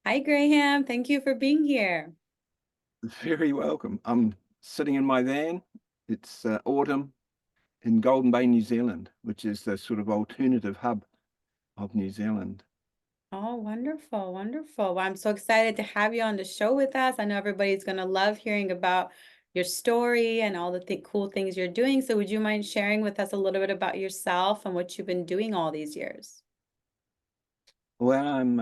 Hi, Graham. Thank you for being here. Very welcome. I'm sitting in my van. It's autumn in Golden Bay, New Zealand, which is the sort of alternative hub of New Zealand. Oh, wonderful, wonderful. Well, I'm so excited to have you on the show with us. I know everybody's going to love hearing about your story and all the cool things you're doing. So, would you mind sharing with us a little bit about yourself and what you've been doing all these years? Well, I'm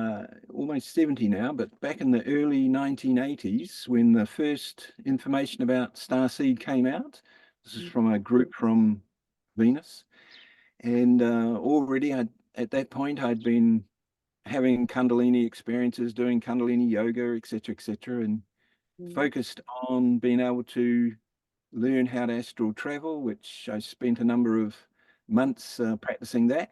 almost 70 now, but back in the early 1980s, when the first information about Starseed came out, this is from a group from Venus, and already at that point I'd been having Kundalini experiences, doing Kundalini yoga, etc., and Mhm. focused on being able to learn how to astral travel, which I spent a number of months practicing that.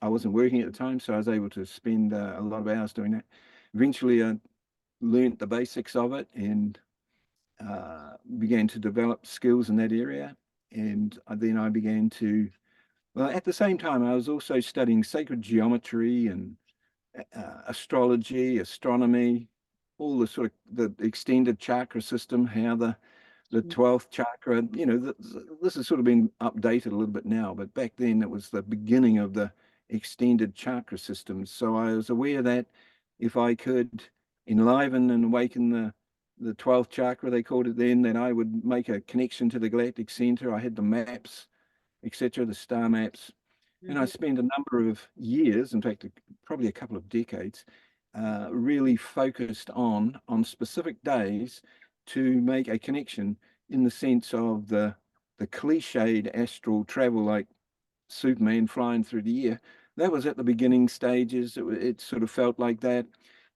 I wasn't working at the time, so I was able to spend a lot of hours doing that. Eventually, I learned the basics of it and began to develop skills in that area. And then I began to, well, at the same time, I was also studying sacred geometry and astrology, astronomy, all the sort of the extended chakra system, how the 12th chakra, this has sort of been updated a little bit now, but back then it was the beginning of the extended chakra system. So I was aware that if I could enliven and awaken the 12th chakra, they called it then I would make a connection to the Galactic Centre. I had the maps, etc., the star maps. And I Mhm. spent a number of years, in fact, probably a couple of decades, really focused on specific days to make a connection in the sense of the cliched astral travel, like Superman flying through the air. That was at the beginning stages. It sort of felt like that.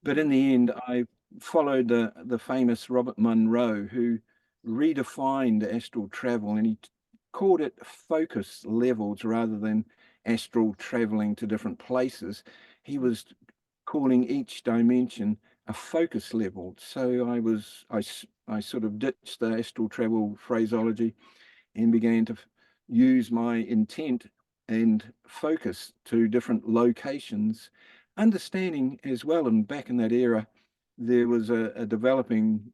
But in the end, I followed the famous Robert Monroe, who redefined astral travel, and he called it focus levels rather than astral traveling to different places. He was calling each dimension a focus level. So I sort of ditched the astral travel phraseology and began to use my intent and focus to different locations, understanding as well. And back in that era, there was a developing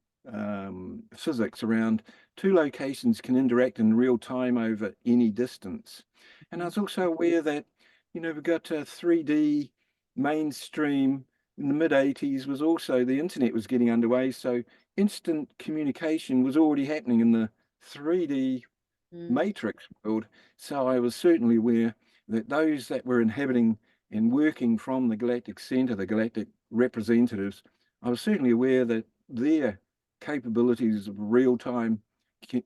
physics around two locations can interact in real time over any distance. And I was also aware that, we've got a 3D mainstream in the mid 80s was also the internet was getting underway. So instant communication was already happening in the 3D Mhm. matrix world. So I was certainly aware that those that were inhabiting and working from the Galactic Centre, the galactic representatives, I was certainly aware that their capabilities of real-time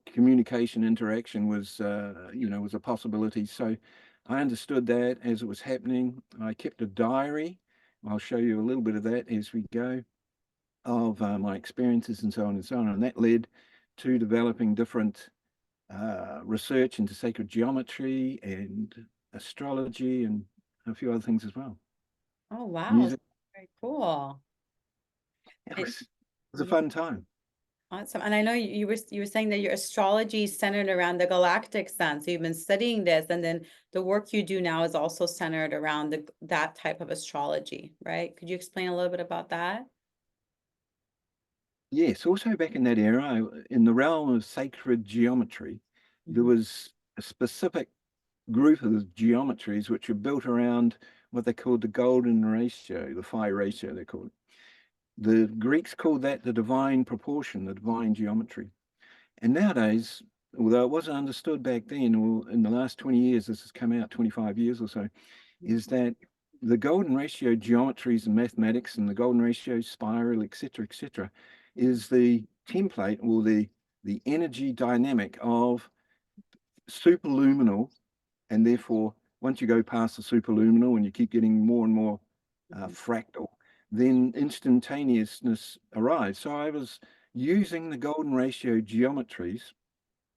communication interaction was a possibility. So I understood that as it was happening. I kept a diary. I'll show you a little bit of that as we go, of my experiences and so on and so on. And that led to developing different research into sacred geometry and astrology and a few other things as well. Oh, wow. Music. Very cool. And, It was a yeah, fun time. awesome. And I know you were saying that your astrology is centered around the galactic sun. So you've been studying this, and then the work you do now is also centered around that type of astrology, right? Could you explain a little bit about that? Yes, also back in that era, in the realm of sacred geometry, there Mhm. was a specific group of geometries which were built around what they called the golden ratio, the phi ratio, they called it. The Greeks called that the divine proportion, the divine geometry. And nowadays, although it wasn't understood back then, or in the last 20 years, this has come out 25 years or so, is that the golden ratio geometries and mathematics and the golden ratio spiral, etc., is the template or the energy dynamic of superluminal, and therefore once you go past the superluminal and you keep getting more and more Mhm. fractal, then instantaneousness arrives. So I was using the golden ratio geometries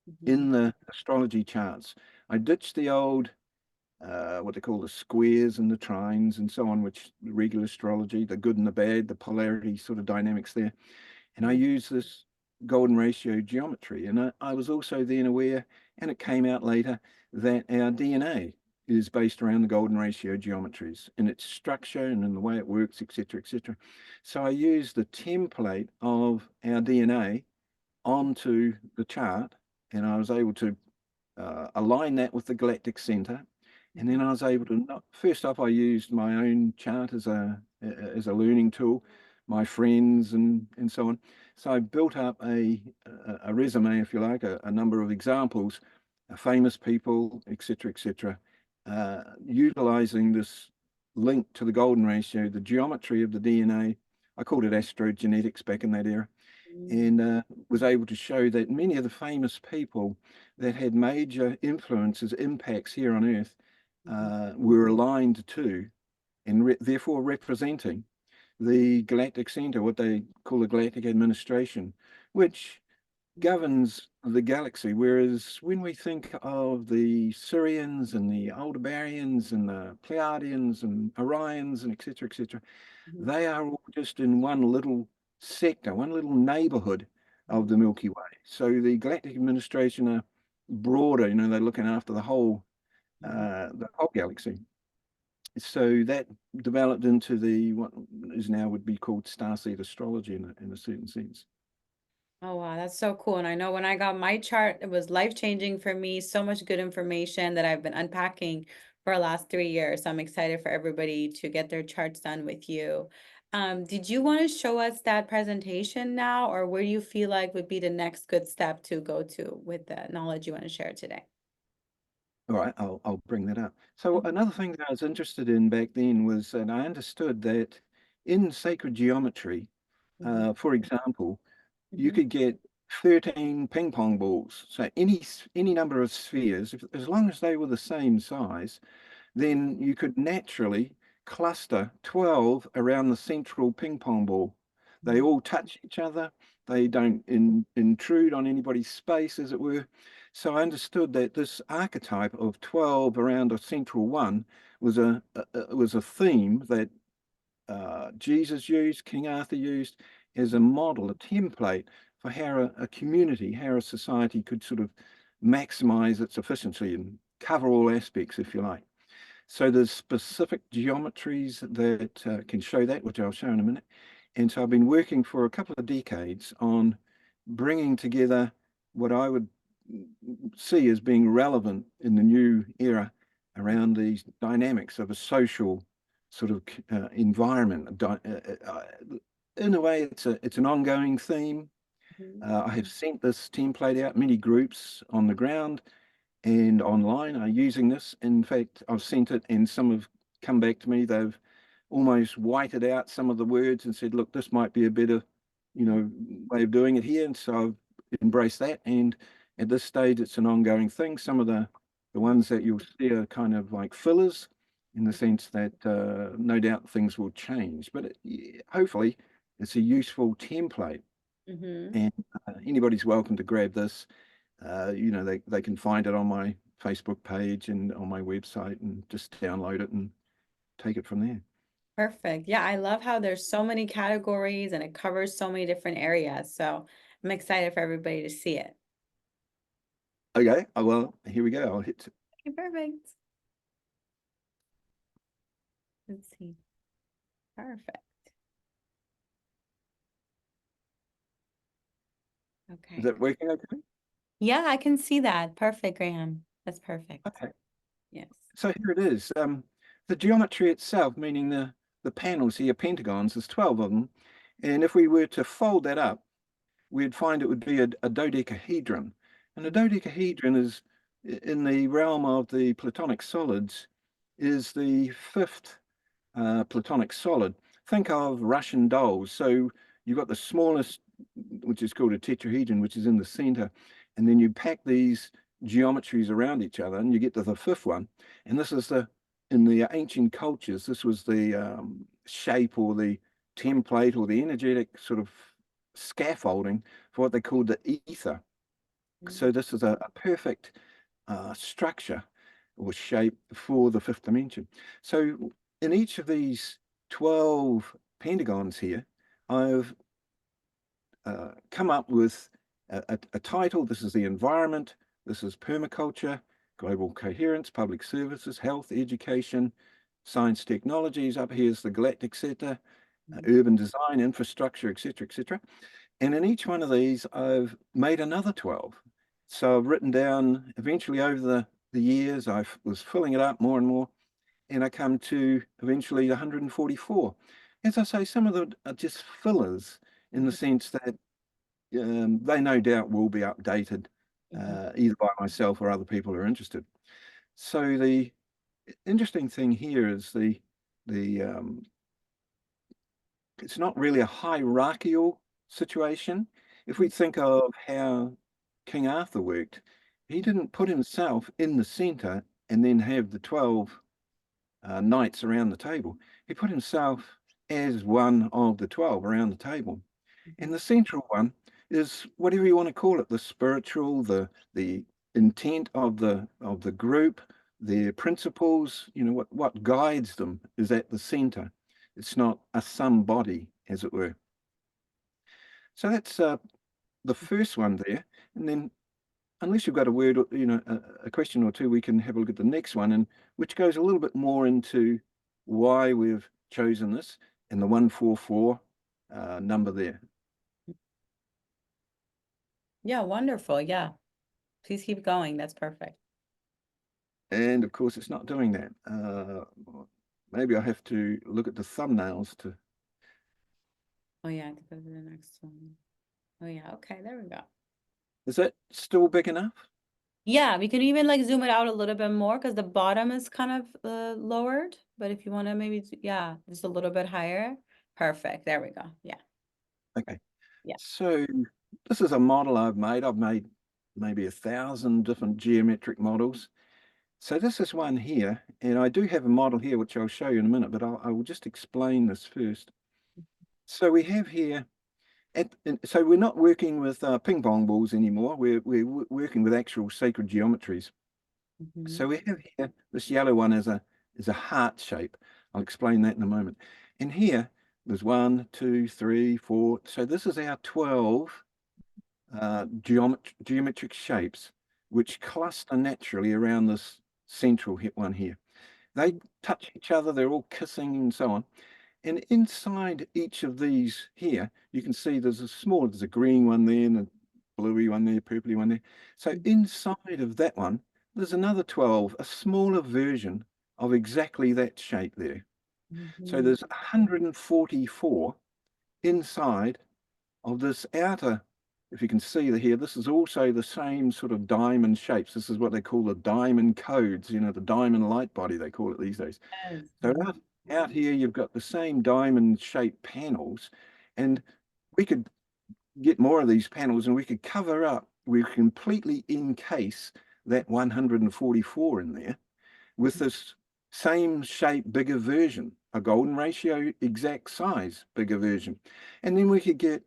Mhm. in the astrology charts. I ditched the old what they call the squares and the trines and so on, which regular astrology, the good and the bad, the polarity sort of dynamics there. And I Mhm. use this golden ratio geometry. And I was also then aware, and it came out later, that our DNA is based around the golden ratio geometries in its structure and in the way it works, etc., etc. So I used the template of our DNA onto the chart, and I was able to align that with the Galactic Centre. And then I was able to, first off, I used my own chart as a learning tool, my friends and so on. So I built up a resume, if you like, a number of examples, famous people, etc., etc., utilizing this link to the golden ratio, the geometry of the DNA. I called it Astrogenetics back in that era, and was able to show that many of the famous people that had major influences, impacts here on Earth, were aligned to and therefore representing the Galactic Centre, what they call the Galactic Administration, which governs the galaxy. Whereas when we think of the Sirians and the Aldebarans and the Pleiadians and Orions and etc., they are all just in one little sector, one little neighborhood of the Milky Way. So the Galactic Administration are broader, they're looking after the whole galaxy. So that developed into what is now would be called Starseed Astrology in a certain sense. Oh, wow, that's so cool. And I know when I got my chart, it was life-changing for me. So much good information that I've been unpacking for the last 3 years. So I'm excited for everybody to get their charts done with you. Did you want to show us that presentation now, or where do you feel like would be the next good step to go to with the knowledge you want to share today? All right, I'll bring that up. So another thing that I was interested in back then was, and I understood that in sacred geometry, for example, you could get 13 ping pong balls. So any number of spheres, as long as they were the same size, then you could naturally cluster 12 around the central ping pong ball. They all touch each other. They don't intrude on anybody's space, as it were. So I understood that this archetype of 12 around a central one was a theme that Jesus used, King Arthur used as a model, a template for how a community, how a society could sort of maximize its efficiency and cover all aspects, if you like. So there's specific geometries that can show that, which I'll show in a minute. And so I've been working for a couple of decades on bringing together what I would see as being relevant in the new era around these dynamics of a social sort of environment. In a way, it's an ongoing theme. I have sent this template out. Many groups on the ground and online are using this. In fact, I've sent it and some have come back to me. They've almost whited out some of the words and said, look, this might be a better, way of doing it here. And so I've embraced that. And at this stage, it's an ongoing thing. Some of the ones that you'll see are kind of like fillers in the sense that no doubt things will change, but hopefully it's a useful template. And anybody's welcome to grab this. They can find it on my Facebook page and on my website and just download it and take it from there. Perfect. Yeah, I love how there's so many categories and it covers so many different areas. So I'm excited for everybody to see it. Okay, well, here we go. I'll hit. Okay, perfect. Let's see. Perfect. Is Okay. that working okay? Yeah, I can see that. Perfect, Graham. That's perfect. Okay. Yes. So here it is. The geometry itself, meaning the panels here, pentagons, there's 12 of them. And if we were to fold that up, we'd find it would be a dodecahedron. And a dodecahedron is, in the realm of the Platonic solids, is the fifth Platonic solid. Think of Russian dolls. So you've got the smallest, which is called a tetrahedron, which is in the center, and then you pack these geometries around each other, and you get to the fifth one. And this is in the ancient cultures, this was the shape or the template or the energetic sort of scaffolding for what they called the ether. So this is a perfect structure or shape for the fifth dimension. So in each of these 12 pentagons here, I've come up with a title. This is the environment. This is permaculture. global coherence, public services, health, education, science, technologies. Up here's the Galactic Centre, urban design, infrastructure, etc., etc. And in each one of these, I've made another 12. So I've written down, eventually over the years, I was filling it up more and more, and I come to eventually 144. As I say, some of them are just fillers in the sense that they no doubt will be updated either by myself or other people who are interested. So the interesting thing here is the it's not really a hierarchical situation. If we think of how King Arthur worked, he didn't put himself in the center and then have the 12 knights around the table. He put himself as one of the 12 around the table. And the central one is whatever you want to call it, the spiritual, the intent of the group, their principles, you know, what guides them is at the center. It's not a somebody, as it were. So that's the first one there. And then unless you've got a word, or, you know, a question or two, we can have a look at the next one, and which goes a little bit more into why we've chosen this and the 144 number there. Yeah, wonderful. Yeah. Please keep going. That's perfect. And of course, it's not doing that. Maybe I have to look at the thumbnails to. Oh, yeah. I have to go to the next one. Oh, yeah. Okay. There we go. Is that still big enough? Yeah, we can even like zoom it out a little bit more because the bottom is kind of lowered. But if you want to maybe, yeah, just a little bit higher. Perfect. There we go. Yeah. Okay. Yeah. So this is a model I've made. I've made maybe 1,000 different geometric models. So this is one here, and I do have a model here, which I'll show you in a minute, but I will just explain this first. So we have here, so we're not working with ping pong balls anymore. We're working with actual sacred geometries. So we have here, this yellow one is a heart shape. I'll explain that in a moment. And here, there's 1, 2, 3, 4. So this is our 12 geometric shapes, which cluster naturally around this central one here. They touch each other, they're all kissing and so on. And inside each of these here, you can see there's a green one there and a bluey one there, purpley one there. So inside of that one, there's another 12, a smaller version of exactly that shape there. So there's 144 inside of this outer, if you can see here, this is also the same sort of diamond shapes. This is what they call the diamond codes, you know, the diamond light body, they call it these days. Yes. So out here, you've got the same diamond shaped panels, and we could get more of these panels and we could cover up, we completely encase that 144 in there with this same shape, bigger version, a golden ratio, exact size, bigger version. And then we could get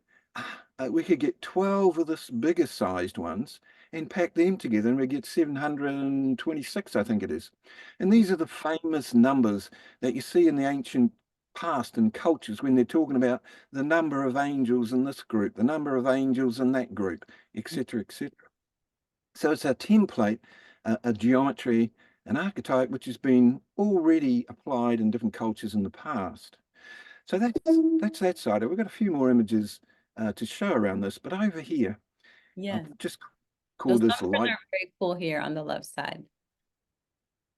12 of this bigger sized ones and pack them together, and we get 726, I think it is. And these are the famous numbers that you see in the ancient past and cultures when they're talking about the number of angels in this group, the number of angels in that group, etc., etc. So it's a template, a geometry, an archetype which has been already applied in different cultures in the past. So that's that side. We've got a few more images to show around this, but over here, Yes. I've just Those called this numbers light. are very cool here on the left side.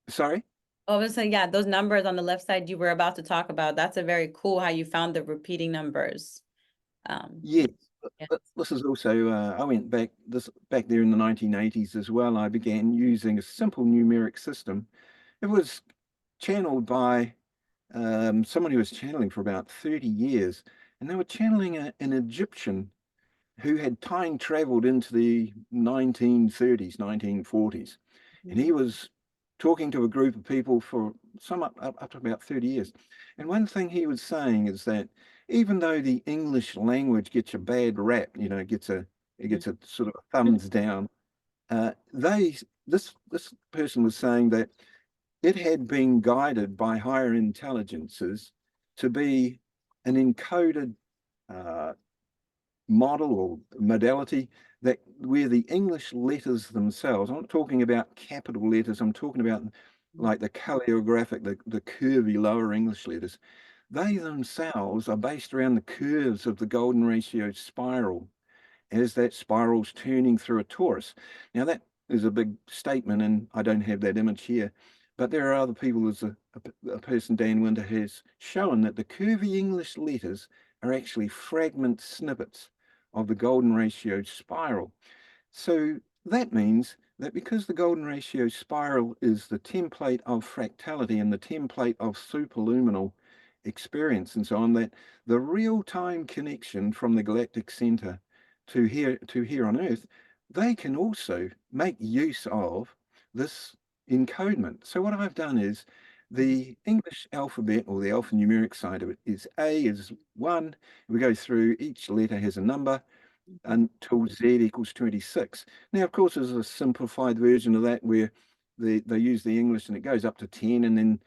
Sorry? Oh, I was saying, yeah, those numbers on the left side you were about to talk about, that's a very cool how you found the repeating numbers. Yes. Yeah. This is also, I went back there in the 1980s as well. I began using a simple numeric system. It was channeled by someone who was channeling for about 30 years, and they were channeling an Egyptian who had time traveled into the 1930s, 1940s. And he was talking to a group of people for up to about 30 years. And one thing he was saying is that even though the English language gets a bad rap, you know, it gets a sort of a thumbs down, this person was saying that it had been guided by higher intelligences to be an encoded model or modality that where the English letters themselves, I'm not talking about capital letters, I'm talking about like the calligraphic, the curvy lower English letters, they themselves are based around the curves of the golden ratio spiral as that spiral's turning through a torus. Now that is a big statement, and I don't have that image here, but there are other people, as a person, Dan Winter, has shown that the curvy English letters are actually fragment snippets of the golden ratio spiral. So that means that because the golden ratio spiral is the template of fractality and the template of superluminal experience and so on, that the real-time connection from the galactic center to here on Earth, they can also make use of this encodement. So what I've done is the English alphabet, or the alphanumeric side of it, is A is 1. We go through, each letter has a number until Z equals 26. Now, of course, there's a simplified version of that where they use the English and it goes up to 10, and then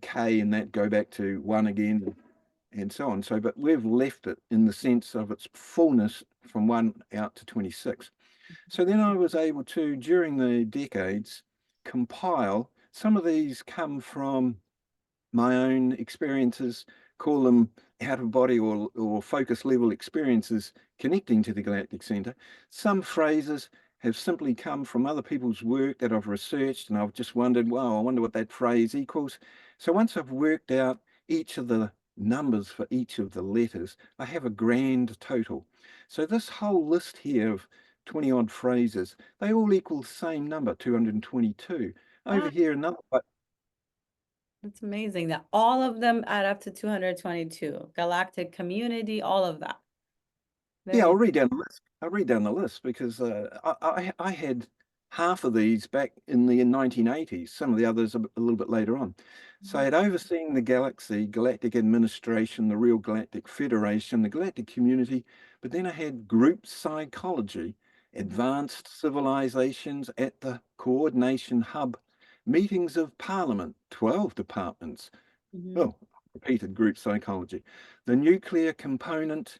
K and that go back to 1 again, and so on. So, but we've left it in the sense of its fullness from 1 out to 26. So then I was able to, during the decades, compile. Some of these come from my own experiences, call them out of body or focus level experiences connecting to the galactic center. Some phrases have simply come from other people's work that I've researched, and I've just wondered, well, I wonder what that phrase equals. So once I've worked out each of the numbers for each of the letters, I have a grand total. So this whole list here of 20 odd phrases, they all equal the same number, 222. Over Wow, here, another. that's amazing that all of them add up to 222. Galactic community, all of that. Yeah, Very I'll read down the list. I'll read down the list because I had half of these back in the 1980s, some of the others a little bit later on. So I had overseen the galaxy, Galactic Administration, the Real Galactic Federation, the Galactic Community, but then I had group psychology, advanced civilizations at the coordination hub, meetings of parliament, 12 departments. Oh, repeated group psychology, the nuclear component,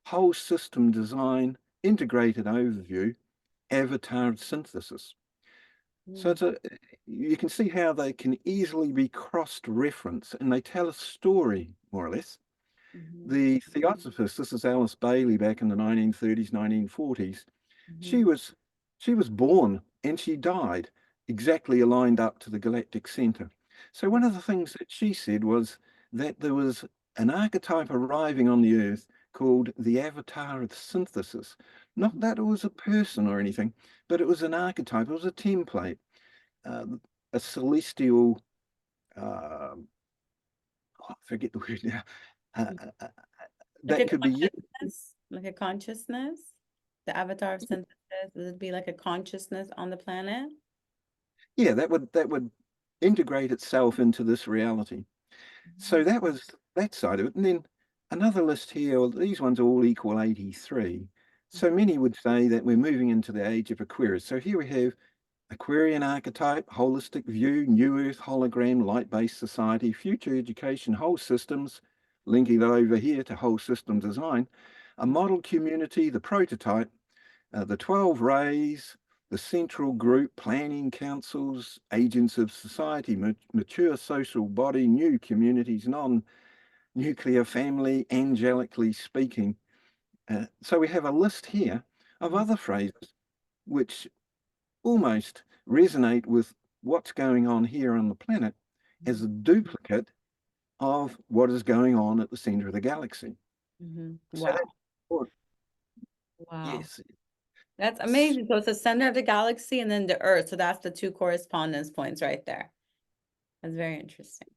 whole system design, integrated overview, avatar synthesis. So it's you can see how they can easily be cross-referenced, and they tell a story, more or less. The theosophist, this is Alice Bailey back in the 1930s, 1940s, she was born and she died exactly aligned up to the galactic center. So one of the things that she said was that there was an archetype arriving on the Earth called the avatar of synthesis. Not that it was a person or anything, but it was an archetype, it was a template, uh, a celestial, uh, I forget the word now, uh, uh, uh, like a that could be used. consciousness, like a consciousness. The avatar of synthesis, would it be like a consciousness on the planet? Yeah, that would integrate itself into this reality. So that was that side of it. And then another list here, well, these ones all equal 83. So many would say that we're moving into the age of Aquarius. So here we have Aquarian archetype, holistic view, new earth hologram, light-based society, future education, whole systems, linking that over here to whole system design, a model community, the prototype, the 12 rays, the central group, planning councils, agents of society, mature social body, new communities, non-nuclear family, angelically speaking. So we have a list here of other phrases which almost resonate with what's going on here on the planet as a duplicate of what is going on at the center of the galaxy. So Wow. that's, Wow. yes, That's amazing. So it's the center of the galaxy and then the Earth. So that's the two correspondence points right there. That's very interesting.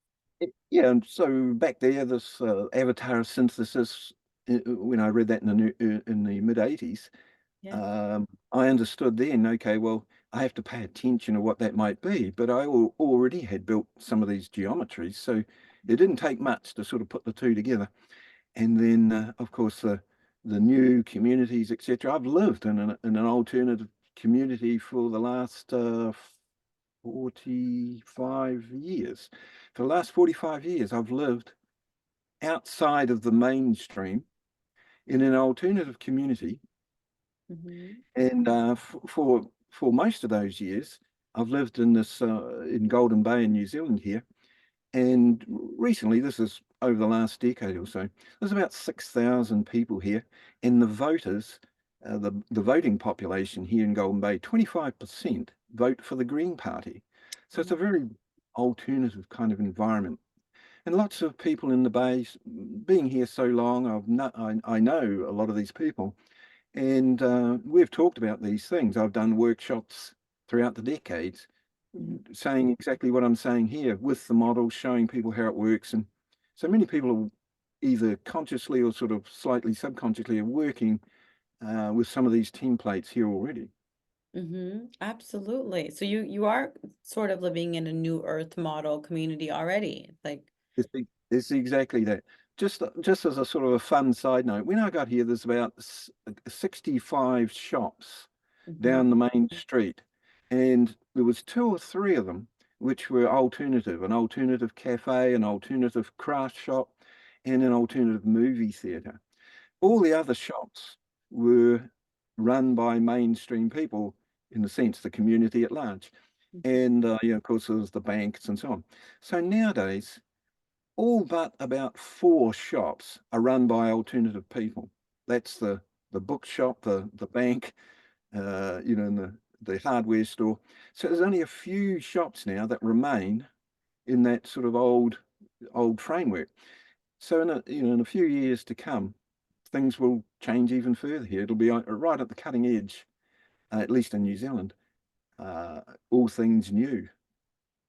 Yeah, and so back there, this avatar synthesis, when I read that in the mid 80s, Yeah. I understood then, okay, well, I have to pay attention to what that might be, but I already had built some of these geometries, so it didn't take much to sort of put the two together. And then, of course, the new communities, etc. I've lived in an alternative community for the last 45 years. For the last 45 years, I've lived outside of the mainstream in an alternative community. Mhm. And for most of those years, I've lived in this in Golden Bay in New Zealand here. And recently, this is over the last decade or so, there's about 6,000 people here. And the voters, the voting population here in Golden Bay, 25% vote for the Green Party. So it's a very alternative kind of environment. And lots of people in the Bay, being here so long, I know a lot of these people. And we've talked about these things. I've done workshops throughout the decades Mhm. saying exactly what I'm saying here with the model, showing people how it works. And so many people are either consciously or sort of slightly subconsciously are working with some of these templates here already. Absolutely. So you are sort of living in a new Earth model community already. Like, It's exactly that. Just as a sort of a fun side note, when I got here, there's about 65 shops mhm, down the main street, and there was two or three of them which were alternative, an alternative cafe, an alternative craft shop, and an alternative movie theatre. All the other shops were run by mainstream people in the sense the community at large. mhm, And of course, there's the banks and so on. So nowadays, all but about four shops are run by alternative people. That's the bookshop, the bank, and the hardware store. So there's only a few shops now that remain in that sort of old framework. So in a few years to come, things will change even further here. It'll be right at the cutting edge, at least in New Zealand. Uh, all things new.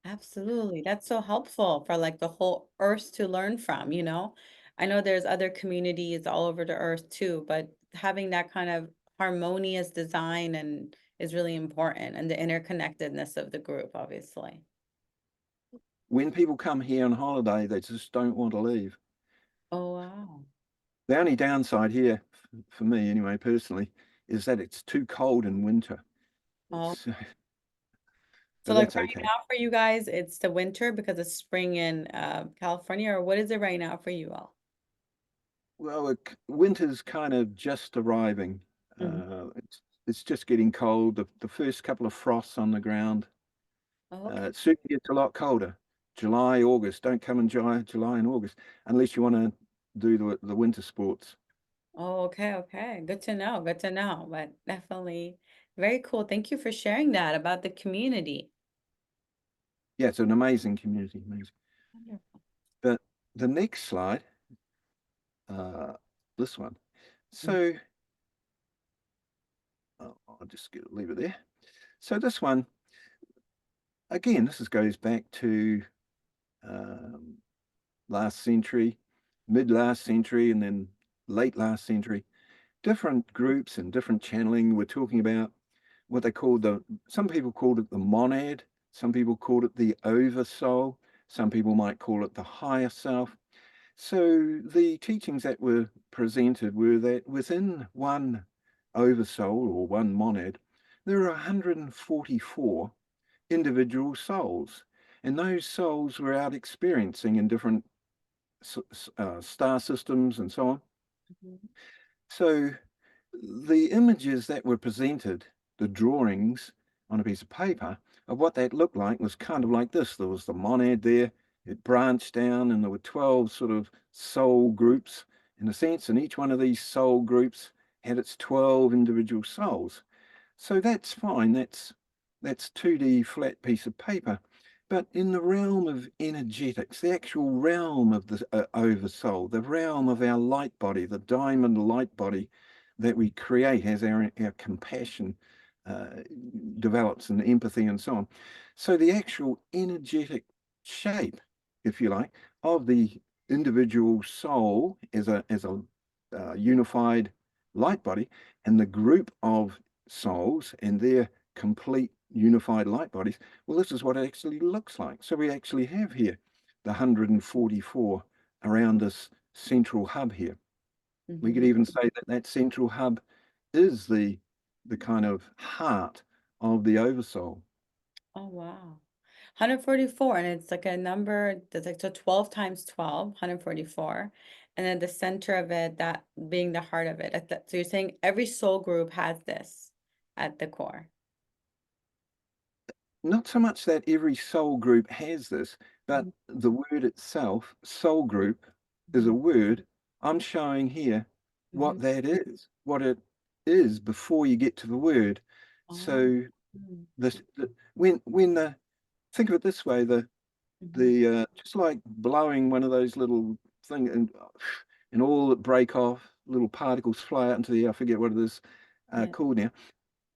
absolutely. That's so helpful for like the whole Earth to learn from, you know? I know there's other communities all over the Earth too, but having that kind of harmonious design and is really important and the interconnectedness of the group, obviously. When people come here on holiday, they just don't want to leave. Oh, wow. The only downside here, for me anyway, personally, is that it's too cold in winter. Oh, So, so but like that's right okay. now for you guys, it's the winter because it's spring in California, or what is it right now for you all? Well, winter's kind of just arriving. Mhm. It's just getting cold. The first couple of frosts on the ground. Oh, okay. It soon gets a lot colder. July, August. Don't come in July and August unless you want to do the winter sports. Oh, okay, okay. Good to know. Good to know. But definitely very cool. Thank you for sharing that about the community. Yeah, it's an amazing community, amazing. Wonderful. But the next slide, uh, this one. Mm, So I'll just leave it there. So this one, again, goes back to um, last century, mid last century, and then late last century. Different groups and different channeling were talking about what they called some people called it the monad, some people called it the oversoul, some people might call it the higher self. So the teachings that were presented were that within one oversoul or one monad, there are 144 individual souls. And those souls were out experiencing in different star systems and so on. mhm, So the images that were presented, the drawings on a piece of paper of what that looked like was kind of like this. There was the monad there, it branched down, and there were 12 sort of soul groups in a sense, and each one of these soul groups had its 12 individual souls. So that's fine. That's 2D flat piece of paper. But in the realm of energetics, the actual realm of the oversoul, the realm of our light body, the diamond light body that we create as our compassion uh, develops and empathy and so on. So the actual energetic shape, if you like, of the individual soul as a unified light body and the group of souls and their complete unified light bodies, well, this is what it actually looks like. So we actually have here the 144 around this central hub here. We could mhm. even say that that central hub is the kind of heart of the oversoul. Oh, wow. 144, and it's like a number that's like so 12 times 12, 144. And then the center of it, that being the heart of it. So you're saying every soul group has this at the core. Not so much that every soul group has this, but the word itself, soul group, is a Mhm. word. I'm showing here what Mhm. that is, what it is before you get to the word. Oh. So Mm. when the think of it this way, Mhm. the just like blowing one of those little thing and all that break off, little particles fly out into the air. I forget what it is Yeah. called now.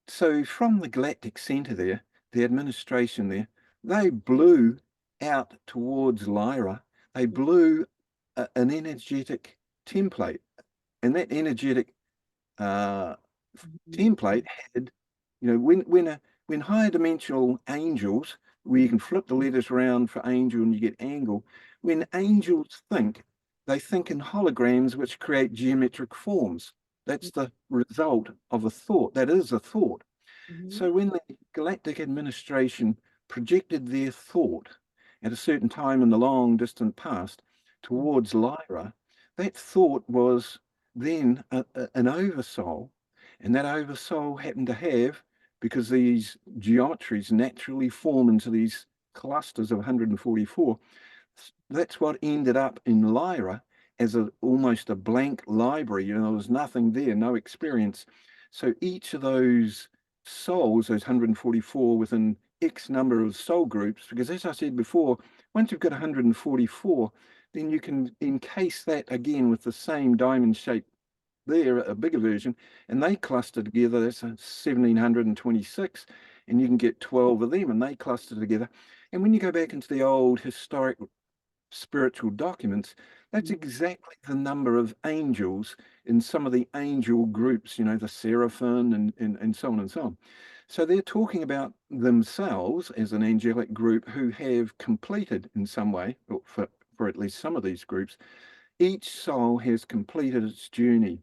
So from the Galactic Centre there, the administration there, they blew out towards Lyra. They blew an energetic template, and that energetic uh, Mhm. template had, when higher dimensional angels, where you can flip the letters around for angel and you get angle, when angels think, they think in holograms which create geometric forms. That's the result of a thought. That is a thought. Mhm. So when the Galactic Administration projected their thought at a certain time in the long distant past Mhm. towards Lyra, that thought was then an oversoul, and that oversoul happened to have, because these geometries naturally form into these clusters of 144, that's what ended up in Lyra as almost a blank library. There was nothing there, no experience. So each of those souls, those 144 within X number of soul groups, because as I said before, once you've got 144, then you can encase that again with the same diamond shape there, a bigger version, and they cluster together. That's a 1726, and you can get 12 of them, and they cluster together. And when you go back into the old historic spiritual documents, that's Mhm. exactly the number of angels in some of the angel groups, the seraphim and so on and so on. So they're talking about themselves as an angelic group who have completed in some way, or for at least some of these groups, each soul has completed its journey.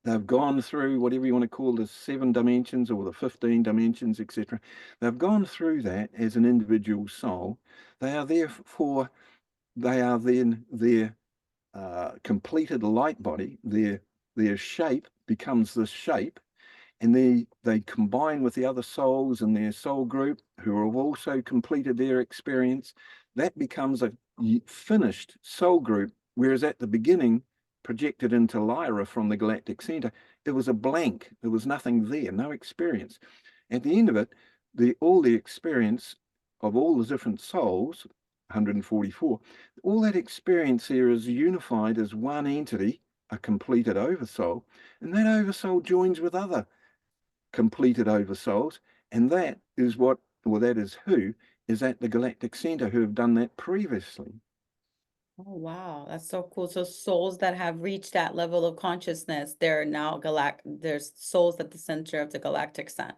They've gone through whatever you want to call the 7 dimensions or the 15 dimensions, etc. They've gone through that as an individual soul. They are therefore they are then their completed light body, their shape becomes this shape, and they combine with the other souls in their soul group who have also completed their experience. That becomes a finished soul group, whereas at the beginning, projected into Lyra from the Galactic Center, it was a blank. There was nothing there, no experience. At the end of it, all the experience of all the different souls, 144, all that experience here is unified as one entity, a completed oversoul, and that oversoul joins with other completed oversouls, and that is what, or that is who is at the Galactic Center who have done that previously. Oh, wow. That's so cool. So souls that have reached that level of consciousness, they're now there's souls at the center of the galactic sun.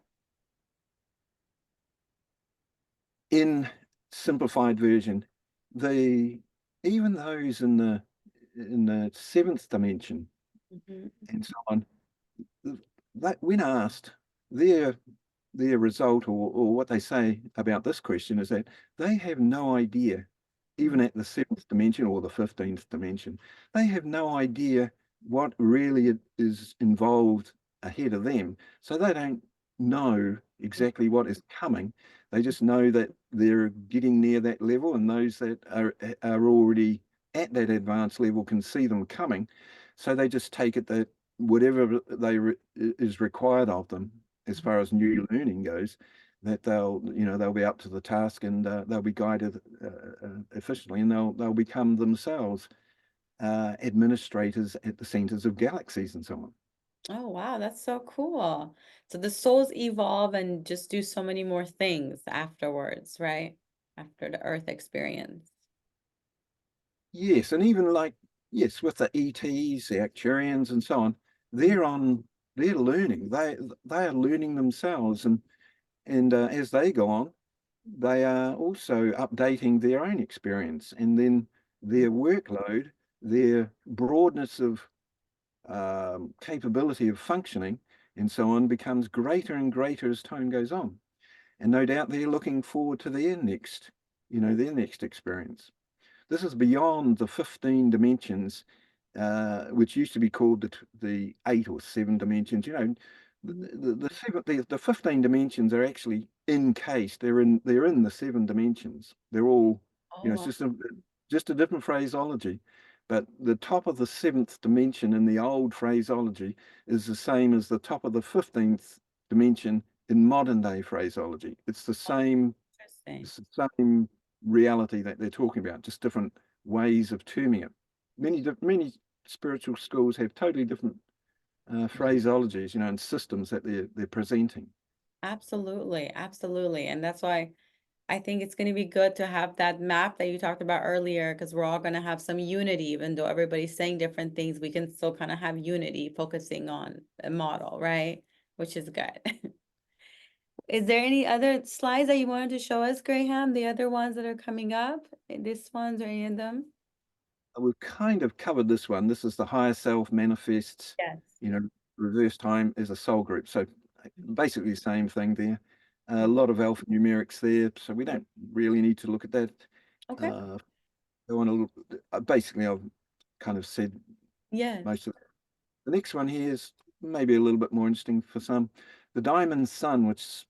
In simplified version, the even those in the seventh dimension Mhm. and so on, that when asked, their their result, or what they say about this question, is that they have no idea, even Mhm. at the seventh dimension or the 15th dimension, they have no idea what really is involved ahead of them. So they don't know exactly what is coming. They just know that they're getting near that level, and those that are already at that advanced level can see them coming. So they just take it that whatever is required of them as far as new learning goes, that they'll be up to the task, and they'll be guided efficiently, and they'll become themselves administrators at the centers of galaxies and so on. Oh, wow. That's so cool. So the souls evolve and just do so many more things afterwards, right? After the Earth experience. Yes, and even like, yes, with the ETs, the Acturians and so on, Mhm. they're learning. They are learning themselves, and as they go on, they are also updating their own experience, and then their workload, their broadness of capability of functioning and so on becomes greater and greater as time goes on. and no doubt they're looking forward to their next, their next experience. This is beyond the 15 dimensions, which used to be called the 8 or 7 dimensions. The 15 dimensions are actually encased. They're in the 7 dimensions. They're all, Oh, it's wow. just a different phraseology. But the top of the 7th dimension in the old phraseology is the same as the top of the 15th dimension in modern day phraseology. It's the same Interesting. it's the same reality that they're talking about, just different ways of terming it. Many spiritual schools have totally different phraseologies, and systems that they're presenting. Absolutely, absolutely. And that's why I think it's going to be good to have that map that you talked about earlier, because we're all going to have some unity, even though everybody's saying different things, we can still kind of have unity focusing on a model, right? Which is good. Is there any other slides that you wanted to show us, Graham? The other ones that are coming up, this ones or any of them? We've kind of covered this one. This is the higher self manifests, Yes. you know, reverse time as a soul group. So basically the same thing there. A lot of alphanumerics there, so we don't really need to look at that. Okay. Uh, I want to look, basically I've kind of said Yes. most of it. The next one here is maybe a little bit more interesting for some. The diamond sun, which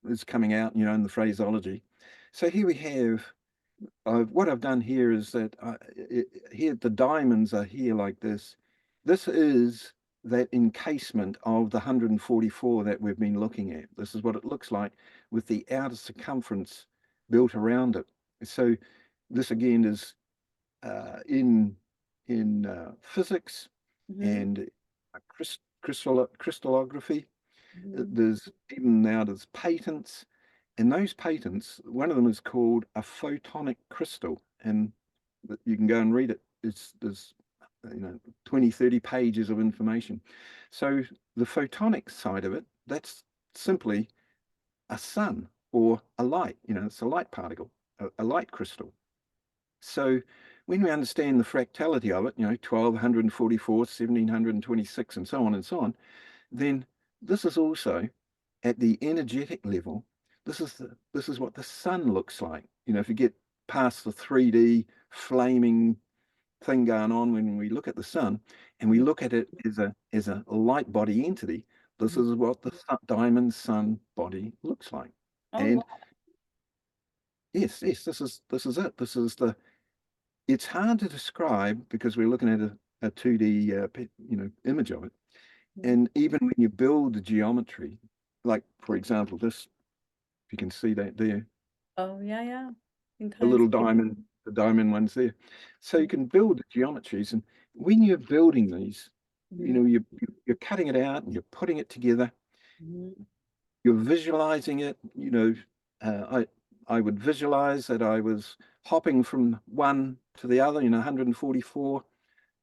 is coming out, in the phraseology. So here we have, what I've done here is that here the diamonds are here like this. This is that encasement of the 144 that we've been looking at. This is what it looks like with the outer circumference built around it. So this again is in physics Mm-hmm. and crystallography. Mm-hmm. There's patents, and those patents, one of them is called a photonic crystal, and you can go and read it. There's 20, 30 pages of information. So the photonic side of it, that's simply a sun or a light. It's a light particle, a light crystal. So when we understand the fractality of it, 1244, 1726, and so on and so on, then this is also at the energetic level. This is what the sun looks like. If you get past the 3D flaming thing going on when we look at the sun and we look at it as a light body entity, this is what the diamond sun body looks like. Oh, And wow. yes, this is it. It's hard to describe because we're looking at a 2D image of it. And even when you build the geometry, like for example, this, if you can see that there, Oh, yeah, yeah. You can the kind of little see. diamond, the diamond ones there. So you can build the geometries, and when you're building these, Mhm. you're cutting it out and you're putting it together. Mhm. You're visualizing it. I would visualize that I was hopping from one to the other, 144.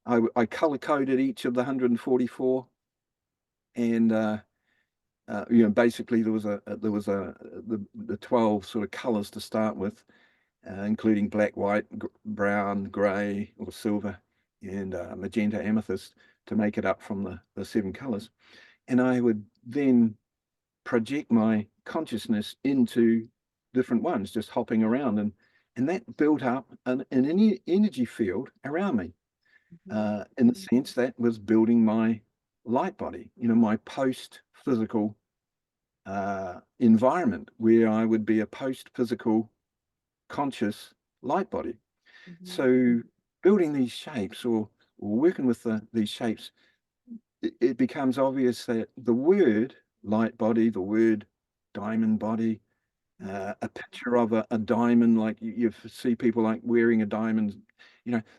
I color coded each of the 144, and basically there was the 12 sort of colors to start with, including black, white, brown, gray, or silver, and magenta, amethyst, to make it up from the 7 colors. And I would then project my consciousness into different ones, just hopping around, and that built up an energy field around me. Mhm. In the sense that was building my light body, my post-physical environment where I would be a post-physical conscious light body. Mhm. So building these shapes or working with these shapes, it becomes obvious that the word light body, the word diamond body, a picture of a diamond, like you see people like wearing a diamond,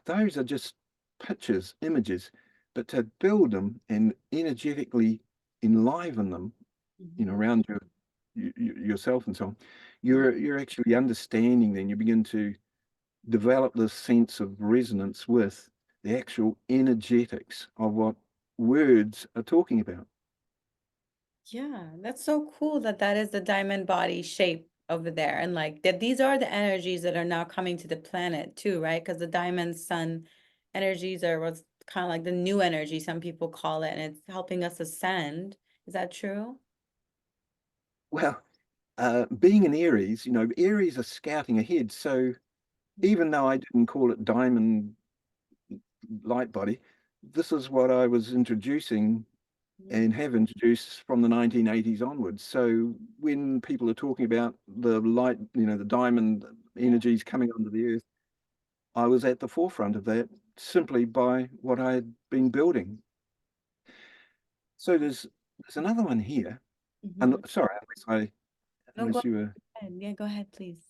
those are just pictures, images, but to build them and energetically enliven them, Mhm. around yourself and so on, you're actually understanding. Then you begin to develop this sense of resonance with the actual energetics of what words are talking about. Yeah, that's so cool that that is the diamond body shape over there. And like that these are the energies that are now coming to the planet too, right? Because the diamond sun energies are what's kind of like the new energy, some people call it, and it's helping us ascend. Is that true? Well, being in Aries, Aries are scouting ahead. So even though I didn't call it diamond light body, this is what I was introducing and have introduced from the 1980s onwards. So when people are talking about the light, the diamond energies coming onto the Earth, I was at the forefront of that simply by what I had been building. So there's another one here. And sorry, No, go unless you were. ahead. Yeah, go ahead, please.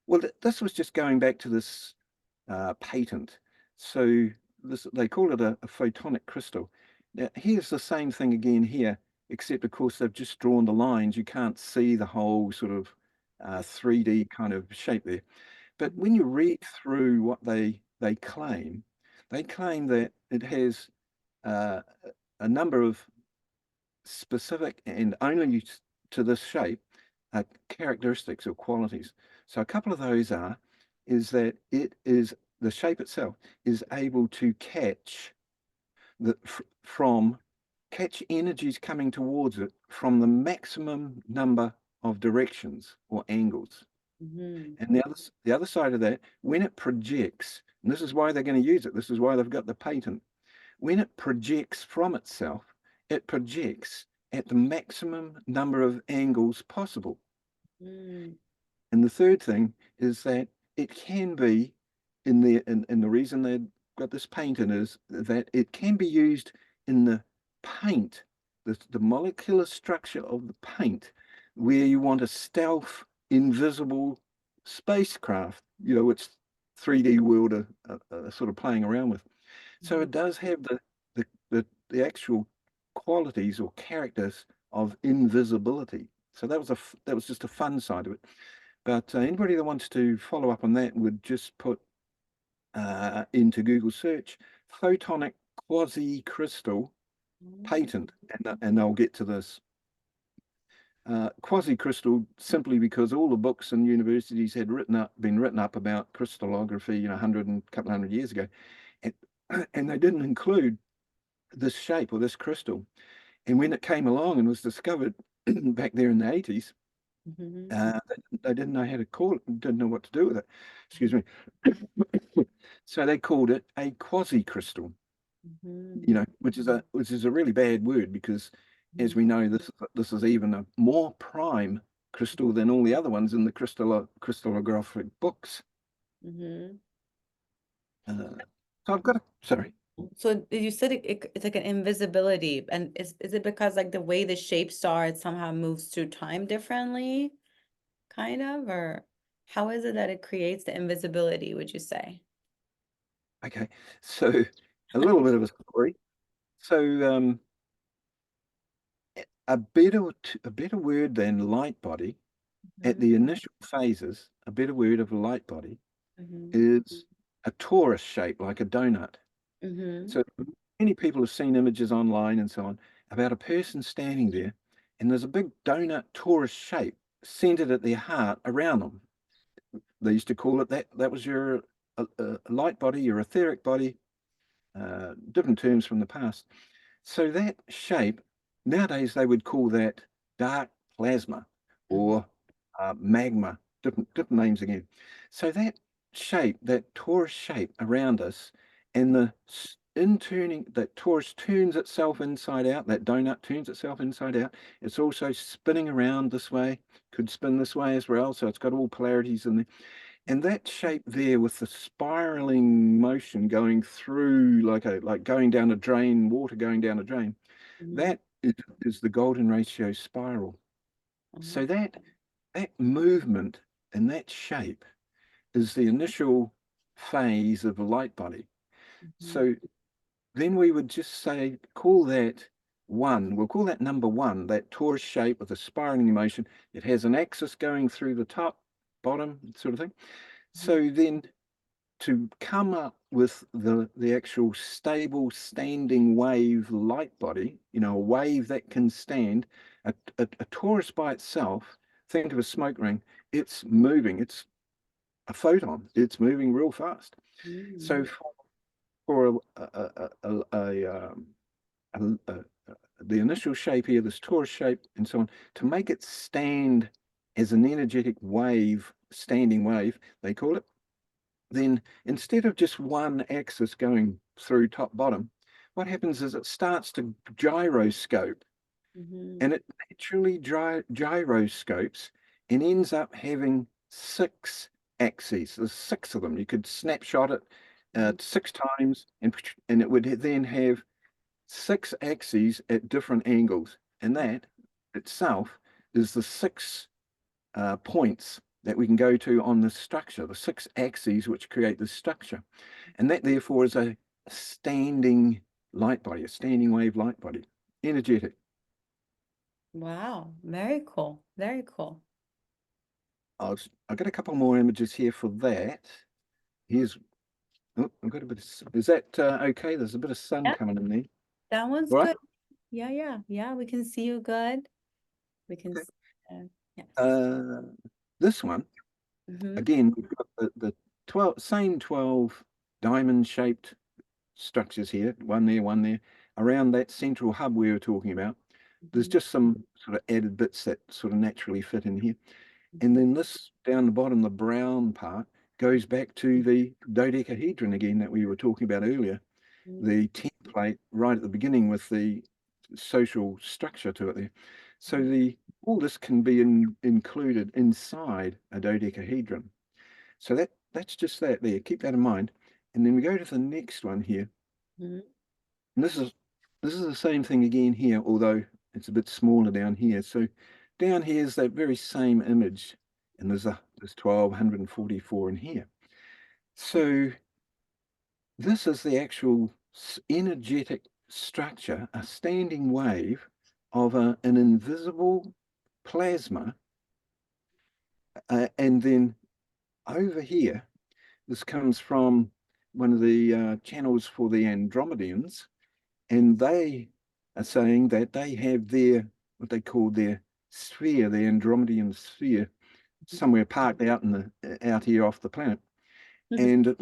Well, this was just going back to this patent. So they call it a photonic crystal. Now, here's the same thing again here, except of course they've just drawn the lines. You can't see the whole sort of 3D kind of shape there. But when you read through what they claim that it has uh, a number of specific and only to this shape characteristics or qualities. So a couple of those is that the shape itself is able to catch catch energies coming towards it from the maximum number of directions or angles. And the other side of that, when it projects, and this is why they're going to use it, this is why they've got the patent, when it projects from itself, it projects at the maximum number of angles possible. And the third thing is that it can be and the reason they've got this paint in is that it can be used in the paint, the molecular structure of the paint, where you want a stealth, invisible spacecraft, which 3D world are sort of playing around with. So it does have the actual qualities or characters of invisibility. So that was just a fun side of it. But anybody that wants to follow up on that would just put into Google search photonic quasi-crystal patent, and they'll get to this. Quasi-crystal simply because all the books and universities had been written up about crystallography, 100 years ago, and they didn't include this shape or this crystal. And when it came along and was discovered back there in the 80s, they didn't know how to call it, didn't know what to do with it. Excuse me. So they called it a quasi-crystal, which is a really bad word because, as we know, this is even a more prime crystal than all the other ones in the crystallographic books. So I've got sorry. So you said it's like an invisibility, and is it because like the way the shapes are, it somehow moves through time differently, kind of, or how is it that it creates the invisibility, would you say? Okay, so a little bit of a story. So a better word than light body at the initial phases, a better word of a light body is a torus shape, like a donut. So many people have seen images online and so on about a person standing there, and there's a big donut torus shape centered at their heart around them. They used to call it that. That was your light body, your etheric body, different terms from the past. So that shape, nowadays they would call that dark plasma or magma, different names again. So that shape, that torus shape around us, and the that torus turns itself inside out, that donut turns itself inside out. It's also spinning around this way, could spin this way as well. So it's got all polarities in there. And that shape there with the spiraling motion going through like going down a drain, water going down a drain, that is the golden ratio spiral. So that movement and that shape is the initial phase of a light body. So then we would just say, call that one. We'll call that number one, that torus shape with a spiraling motion. It has an axis going through the top, bottom, sort of thing. So then to come up with the actual stable standing wave light body, a wave that can stand, a torus by itself, think of a smoke ring, it's moving, it's a photon, it's moving real fast. So for the initial shape here, this torus shape and so on, to make it stand as an energetic wave, standing wave, they call it, then instead of just one axis going through top bottom, what happens is it starts to gyroscope, and it naturally gyroscopes and ends up having 6 axes. There's 6 of them. You could snapshot it 6 times, and it would then have 6 axes at different angles, and that itself is the 6 points that we can go to on the structure, the 6 axes which create the structure. And that therefore is a standing light body, a standing wave light body, energetic. Wow, very cool. Very cool. I've got a couple more images here for that. Here's, oh, I've got a bit of, is that okay? There's a bit of sun Yeah, coming in there. that one's All right. good. Yeah, we can see you good. We can Okay. yes. This one, again, we've got the same 12 diamond shaped structures here, one there, around that central hub we were talking about. There's just some sort of added bits that sort of naturally fit in here. And then this down the bottom, the brown part, goes back to the dodecahedron again that we were talking about earlier, the template right at the beginning with the social structure to it there. So all this can be included inside a dodecahedron. So that's just that there. Keep that in mind. And then we go to the next one here. And this is the same thing again here, although it's a bit smaller down here. So down here is that very same image, and there's 1244 in here. So this is the actual energetic structure, a standing wave of an invisible plasma. And then over here, this comes from one of the channels for the Andromedians, and they are saying that they have what they call their sphere, the Andromedan sphere, somewhere parked out out here off the planet. And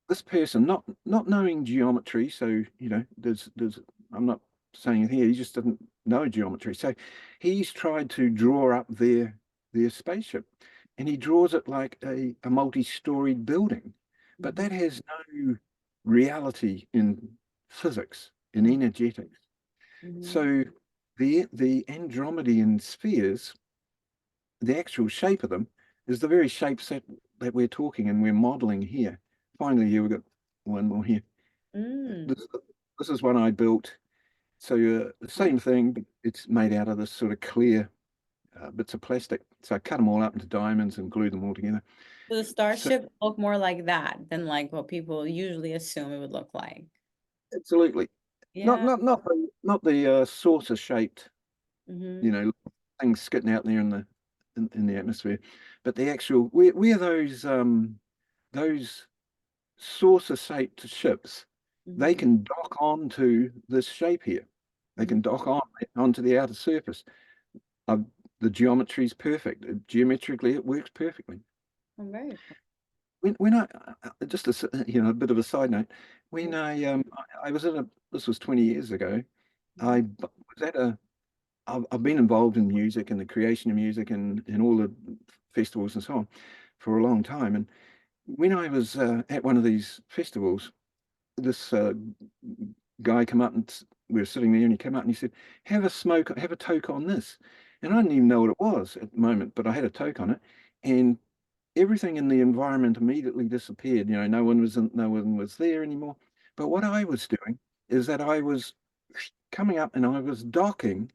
this person, not knowing geometry, so I'm not saying it here, he just doesn't know geometry. So he's tried to draw up their spaceship, and he draws it like a multi-storied building, but that has no reality in physics, in energetics. So the Andromedan spheres, the actual shape of them is the very shapes that we're talking and we're modeling here. Finally, here we've got one more here. This is one I built. So the same thing, but it's made out of this sort of clear bits of plastic. So I cut them all up into diamonds and glued them all together. So the So starship look more like that than like what people usually assume it would look like. absolutely, Yeah. not the saucer shaped, Mm-hmm. things skitting out there in the atmosphere, but the actual where those saucer shaped ships, they can dock onto this shape here. They can dock onto the outer surface. The geometry is perfect. Geometrically, it works perfectly. Oh, very cool. When I just a bit of a side note, when I was this was 20 years ago. I was at I've been involved in music and the creation of music and all the festivals and so on for a long time. And when I was at one of these festivals, this guy came up, and we were sitting there, and he came up and he said, have a smoke, have a toke on this. And I didn't even know what it was at the moment, but I had a toke on it, and everything in the environment immediately disappeared. No one was there anymore. But what I was doing is that I was coming up and I was docking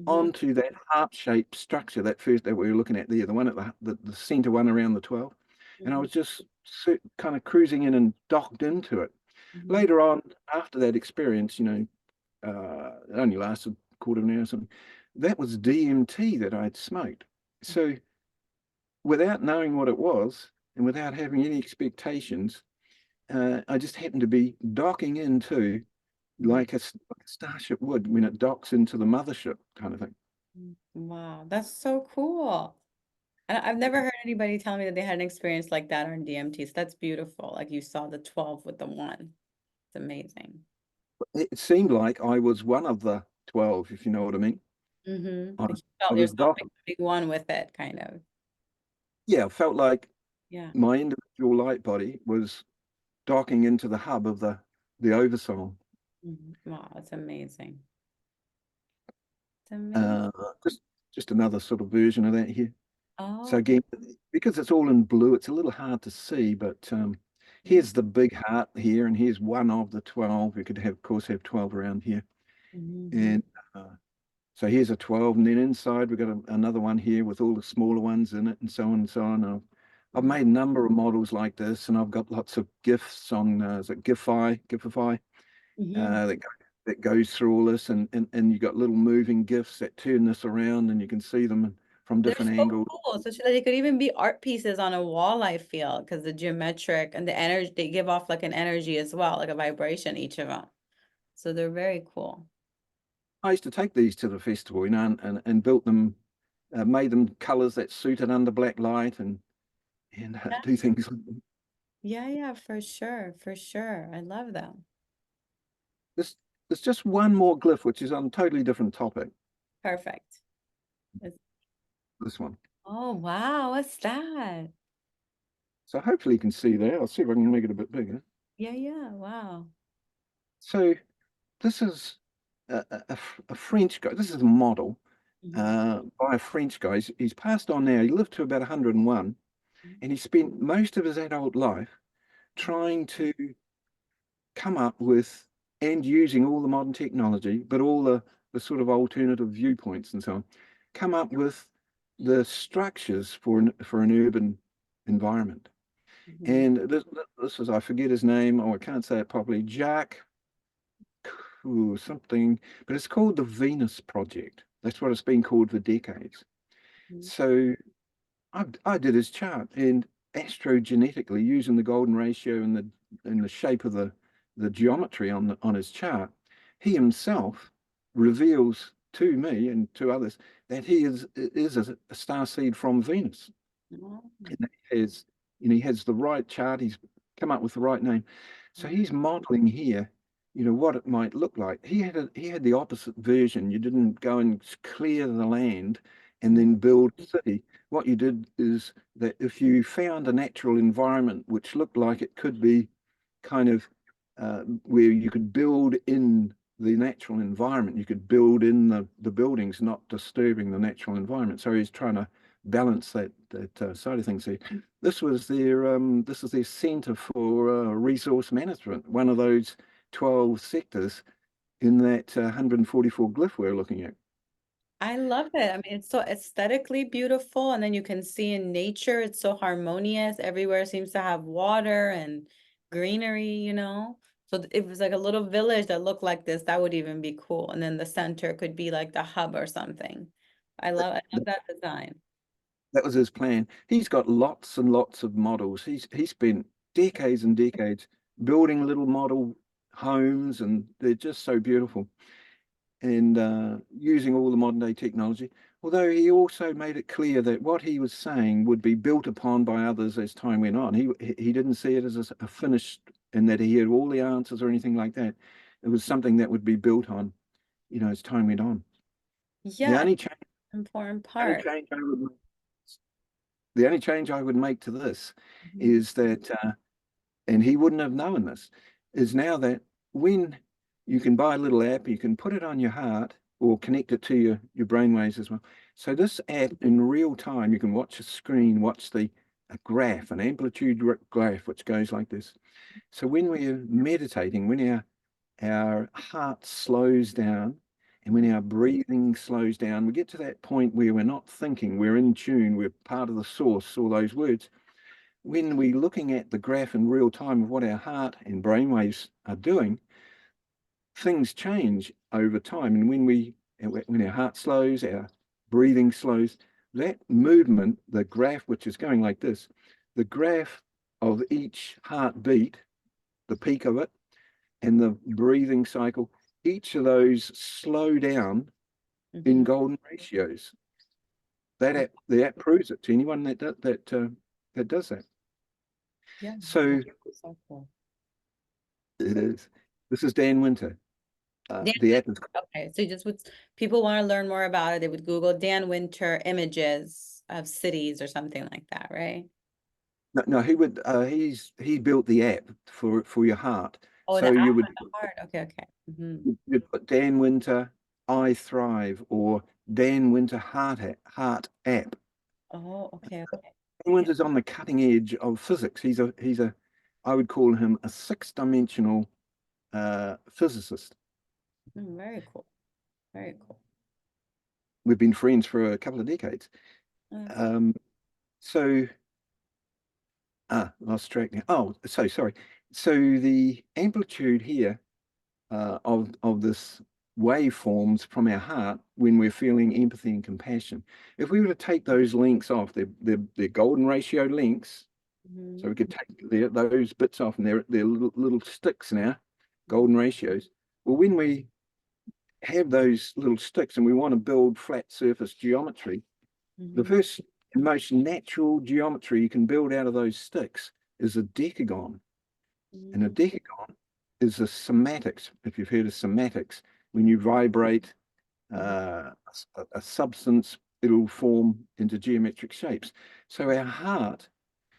onto that heart-shaped structure, that we were looking at there, the one at the center one around the 12. And I was just kind of cruising in and docked into it. Later on, after that experience, it only lasted a quarter of an hour or something. That was DMT that I'd smoked. So without knowing what it was and without having any expectations, I just happened to be docking into like a starship would when it docks into the mothership kind of thing. Wow, that's so cool. And I've never heard anybody tell me that they had an experience like that on DMT. So that's beautiful. Like you saw the 12 with the 1. It's amazing. It seemed like I was one of the 12, if you know what I mean. Mm-hmm. I, Like you I felt was yourself dark. becoming one with it, kind of. Yeah, I felt like Yeah. my individual light body was docking into the hub of the oversoul. Wow, it's amazing. It's amazing. Uh, just just another sort of version of that here. So Oh, again, because it's all in blue, it's a little hard to see, but yeah. here's the big heart here, and here's one of the 12. We could have, of course, have 12 around here. Mm-hmm. And so here's a 12, and then inside we've got another one here with all the smaller ones in it, and so on and so on. I've made a number of models like this, and I've got lots of GIFs on, is it Gifify, Mm-hmm. uh, that, that goes through all this, and you've got little moving GIFs that turn this around, and you can see them from They're different so angles. cool. So they could even be art pieces on a wall, I feel, because the geometric and the energy, they give off like an energy as well, like a vibration, each of them. So they're very cool. I used to take these to the festival, and built them, made them colors that suited under black light, and Yeah, do things like that. yeah, yeah, for sure, for sure. I love them. This, there's just one more glyph, which is on a totally different topic. Perfect. It's- This one. oh, wow, what's that? So hopefully you can see that. I'll see if I can make it a bit bigger. Yeah, yeah, wow. So this is a French guy. This is a model Mhm. by a French guy. He's passed on now. He lived to about 101, and he spent most of his adult life trying to come up with and using all the modern technology, but all the sort of alternative viewpoints and so on, come up with the structures for an urban environment. Mhm. And this is, I forget his name, or I can't say it properly, Jacques something, but it's called the Venus Project. That's what it's been called for decades. Mhm. So I did his chart, and astrogenetically, using the golden ratio and the shape of the geometry on his chart, he himself reveals to me and to others that he is a star seed from Venus. Oh, And that he has the right chart. He's come up with the right name. So wow. he's modeling here, what it might look like. He had the opposite version. You didn't go and clear the land and Mhm. then build a city. What you did is that if you found a natural environment which looked like it could be kind of where you could build in the natural environment, you could build in the buildings, not disturbing the natural environment. So he's trying to balance that side of things here. This is their center for resource management, one of those 12 sectors in that 144 glyph we're looking at. I love it. I mean, it's so aesthetically beautiful, and then you can see in nature, it's so harmonious. Everywhere seems to have water and greenery, you know? So if it was like a little village that looked like this, that would even be cool. And then the center could be like the hub or something. I love that design. That was his plan. He's got lots and lots of models. He spent decades and decades building little model homes, and they're just so beautiful. And using all the modern day technology. Although he also made it clear that what he was saying would be built upon by others as time went on. He didn't see it as a finished, and that he had all the answers or anything like that. It was something that would be built on, as time went on. The Yeah, only change, important only part. change I would, the only change I would make to this Mhm. is that and he wouldn't have known this, is now that when you can buy a little app, you can put it on your heart or connect it to your brainwaves as well. So this app in real time, you can watch a screen, watch a graph, an amplitude graph, which goes like this. So when we're meditating, when our heart slows down and when our breathing slows down, we get to that point where we're not thinking, we're in tune, we're part of the source, all those words. When we're looking at the graph in real time of what our heart and brainwaves are doing, things change over time. And when our heart slows, our breathing slows, that movement, the graph, which is going like this, the graph of each heartbeat, the peak of it, and the breathing cycle, each of those slow down in Mhm. golden ratios. The app proves it to anyone that does that. Yeah, So so cool. it is. This is Dan Winter. Dan The app is Winter, okay, so just would people want to learn more about it, they would Google Dan Winter images of cities or something like that, right? no, he built the app for your heart. Oh, the So app you would on the heart. Okay, okay. you'd put Dan Winter I Thrive or Dan Winter Heart app. Oh, okay, okay. Dan Winter's on the cutting edge of physics. He's a I would call him a six-dimensional physicist. Very cool. Very cool. We've been friends for a couple of decades. That's Um, so lost track now. Oh, so sorry. So the amplitude here of this waveforms from our heart when we're feeling empathy and compassion. If we were to take those links off, they're golden ratio links, so we could take those bits off, and they're little sticks now, golden ratios. Well, when we have those little sticks and we want to build flat surface geometry, the first and most natural geometry you can build out of those sticks is a decagon. And a decagon is a cymatics. If you've heard of cymatics, when you vibrate a substance, it'll form into geometric shapes. So our heart,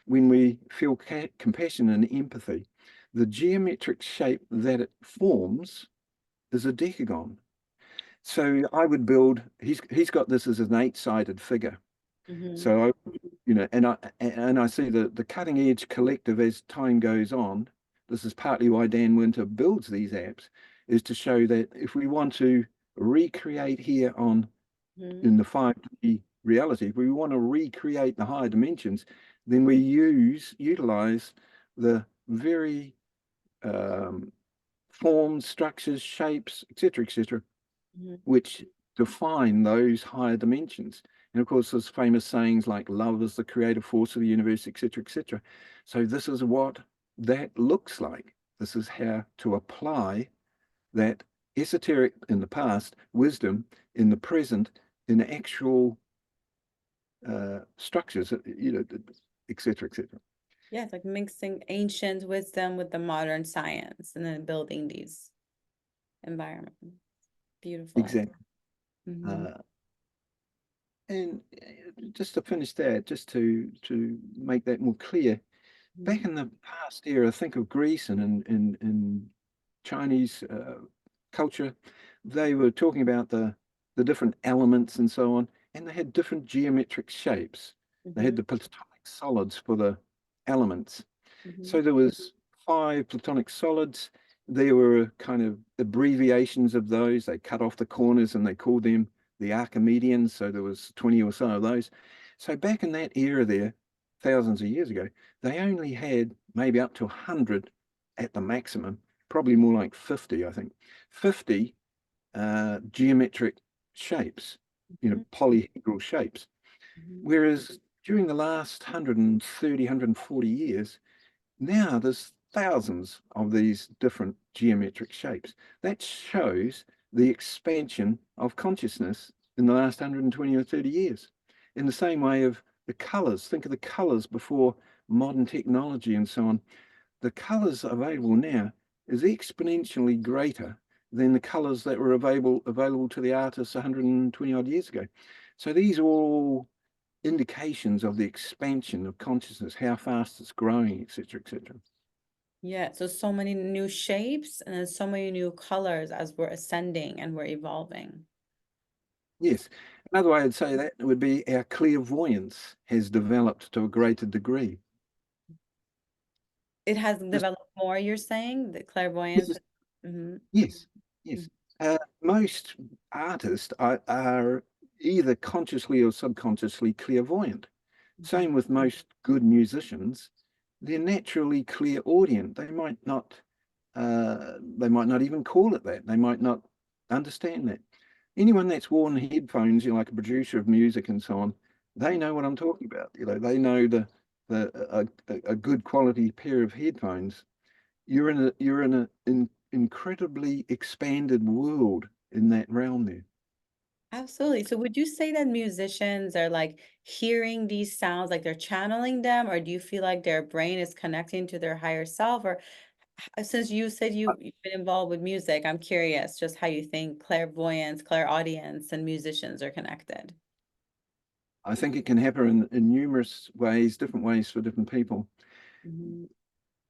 when we feel compassion and empathy, the geometric shape that it forms is a decagon. So I would build. He's got this as an eight-sided figure. So and I see the cutting edge collective as time goes on. This is partly why Dan Winter builds these apps, is to show that if we want to recreate here on in the 5D reality, if we want to recreate the higher dimensions, then we utilize the very forms, structures, shapes, etc., which define those higher dimensions. And of course, there's famous sayings like love is the creative force of the universe, etc., etc. So this is what that looks like. This is how to apply that esoteric in the past, wisdom in the present, in actual structures, etc., etc. Yeah, it's like mixing ancient wisdom with the modern science and then building these environments. Beautiful. Exactly. Mm-hmm. Uh, and just to finish that, just to make that more clear, back in the past era, think of Greece and in Chinese culture, they were talking about the different elements and so on, and they had different geometric shapes. They had the platonic solids for the elements. So there was 5 platonic solids. There were kind of abbreviations of those. They cut off the corners and they called them the Archimedeans. So there was 20 or so of those. So back in that era there, thousands of years ago, they only had maybe up to 100 at the maximum, probably more like 50, I think. 50 geometric shapes, polyhedral shapes. Whereas during the last 130, 140 years, now there's thousands of these different geometric shapes. That shows the expansion of consciousness in the last 120 or 30 years. In the same way of the colors, think of the colors before modern technology and so on. The colors available now is exponentially greater than the colors that were available to the artists 120 odd years ago. So these are all indications of the expansion of consciousness, how fast it's growing, etc., etc. Yeah, so many new shapes and then so many new colors as we're ascending and we're evolving. Yes. Another way I'd say that would be our clairvoyance has developed to a greater degree. It has This, developed more, you're saying, the this clairvoyance. is, Mm-hmm. yes, yes. Most artists are either consciously or subconsciously clairvoyant. Same with most good musicians. They're naturally clairaudient. They might not even call it that. They might not understand that. Anyone that's worn headphones, like a producer of music and so on, they know what I'm talking about. They know a good quality pair of headphones. You're in an incredibly expanded world in that realm there. Absolutely. So would you say that musicians are like hearing these sounds, like they're channeling them, or do you feel like their brain is connecting to their higher self? Or Since you said you've been involved with music, I'm curious just how you think clairvoyance, clairaudience, and musicians are connected. I think it can happen in numerous ways, different ways for different people. Mhm,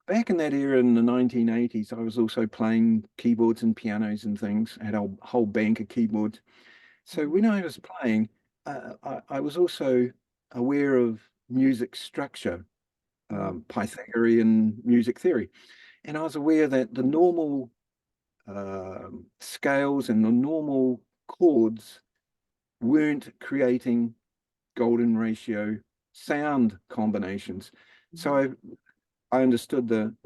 Back in that era in the 1980s, I was also playing keyboards and pianos and things. I had a whole bank of keyboards. So mhm, when I was playing, I was also aware of music structure, mhm, Pythagorean music theory. And I was aware that the normal scales and the normal chords weren't creating golden ratio sound combinations. So mhm, I understood the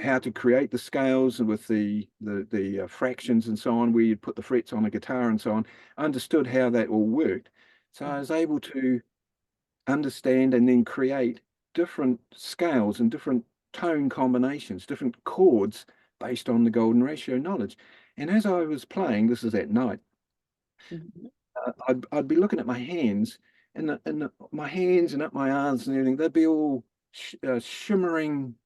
how to create the scales with the fractions and so on, where you'd put the frets on a guitar and so on. I understood how that all worked. So I mhm. was able to understand and then create different scales and different tone combinations, different chords based on the golden ratio knowledge. And as I was playing, this is at night, Mhm. I'd be looking at my hands my hands and up my arms and everything, they'd be all shimmering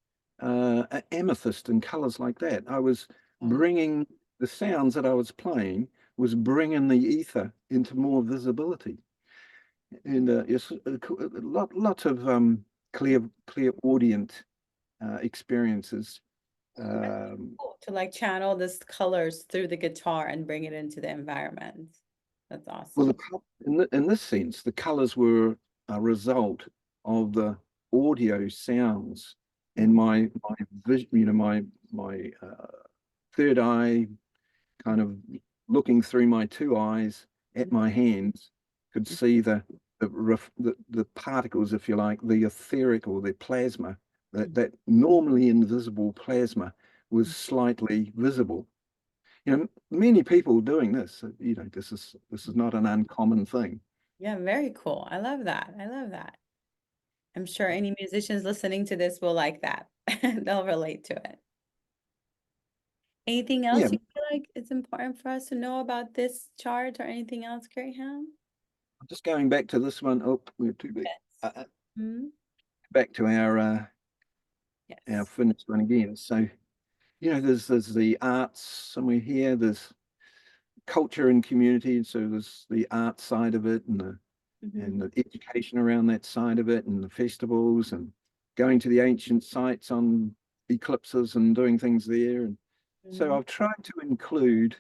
amethyst and colors like that. I was Wow. bringing the sounds that I was playing was bringing the ether into more visibility. And it's lots of clairaudient experiences. That's Um, cool to like channel this colors through the guitar and bring it into the environment. That's well, awesome. in this sense, the colors were a result of the audio sounds and Mhm, my vision, my third eye kind of looking through my two eyes at my hands could see the particles, if you like, the etheric or the plasma, that normally invisible plasma was slightly visible. Many people doing this. This is not an uncommon thing. Yeah, very cool. I love that. I love that. I'm sure any musicians listening to this will like that. They'll relate to it. Anything Yeah, else you feel like it's important for us to know about this chart or anything else, Graham? just going back to this one. Oh, we're too big. Yes. Hmm. Back to our Yes. finished one again. So there's the arts somewhere here. There's culture and community, and so there's the art side of it, and Hmm. the education around that side of it, and the festivals, and going to the ancient sites on eclipses and doing things there. And so Hmm. I've tried to include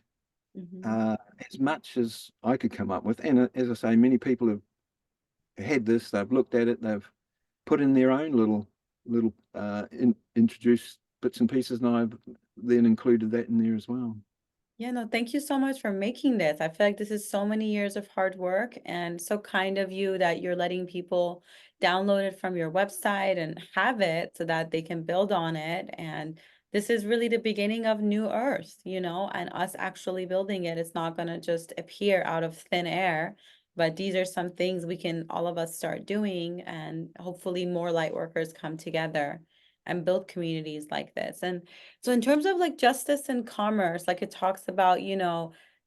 Hmm. uh, as much as I could come up with. And as I say, many people have had this, they've looked at it, they've put in their own little introduced bits and pieces, and I've then included that in there as well. Yeah, no, thank you so much for making this. I feel like this is so many years of hard work and so kind of you that you're letting people download it from your website and have it so that they can build on it. And this is really the beginning of New Earth, and us actually building it. It's not going to just appear out of thin air, but these are some things we can all of us start doing, and hopefully more light workers come together and build communities like this. And so in terms of like justice and commerce, like it talks about,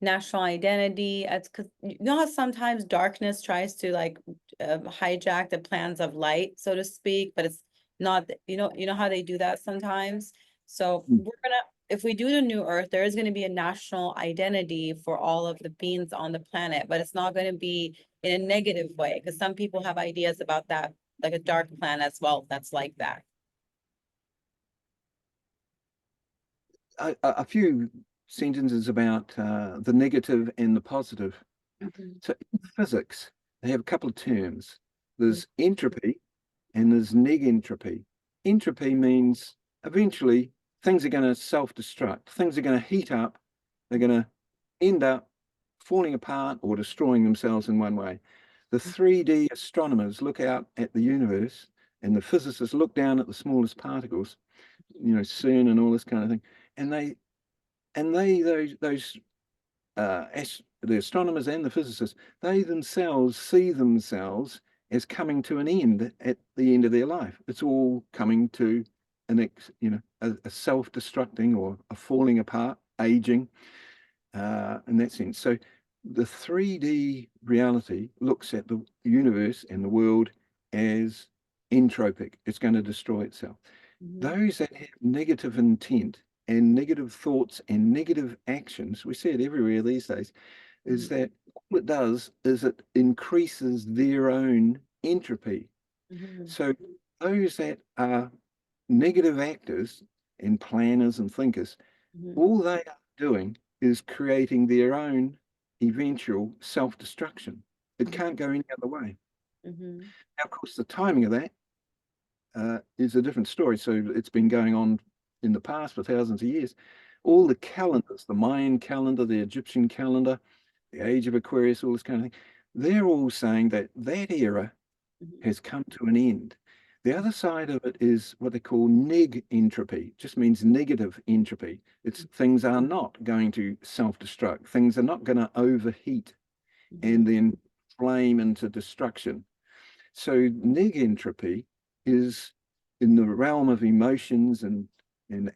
national identity, it's because you know how sometimes darkness tries to like hijack the plans of light, so to speak, but it's not, you know how they do that sometimes. So Mm. if we do the new earth, there is going to be a national identity for all of the beings on the planet, but it's not going to be in a negative way because some people have ideas about that, like a dark planet as well, that's like that. A few sentences about the negative and the positive. Mhm. So in physics, they have a couple of terms. There's entropy and there's negentropy. Entropy means eventually things are going to self-destruct. Things are going to heat up. They're going to end up falling apart or destroying themselves in one way. The 3D astronomers look out at the universe and the physicists look down at the smallest particles, CERN and all this kind of thing. And those the astronomers and the physicists, they themselves see themselves as coming to an end at the end of their life. It's all coming to a self-destructing or a falling apart, aging, in that sense. So the 3D reality looks at the universe and the world as entropic. It's going to destroy itself. Those that have negative intent and negative thoughts and negative actions, we see it everywhere these days, is that all it does is it increases their own entropy. So those that are negative actors and planners and thinkers, all they are doing is creating their own eventual self-destruction. It can't go any other way. Now, of course, the timing of that is a different story. So it's been going on in the past for thousands of years. All the calendars, the Mayan calendar, the Egyptian calendar, the age of Aquarius, all this kind of thing, they're all saying that that era has come to an end. The other side of it is what they call neg entropy, just means negative entropy. It's things are not going to self-destruct. Things are not going to overheat and then flame into destruction. So neg entropy is in the realm of emotions and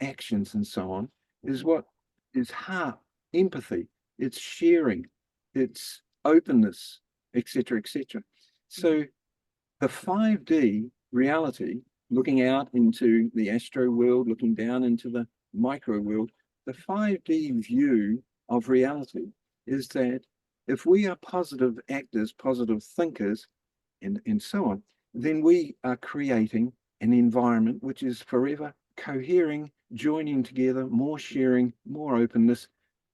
actions and so on, is what is heart, empathy, it's sharing, it's openness, etc., etc. So the 5D reality, looking out into the astro world, looking down into the micro world, the 5D view of reality is that if we are positive actors, positive thinkers, and so on, then we are creating an environment which is forever cohering, joining together, more sharing, more openness,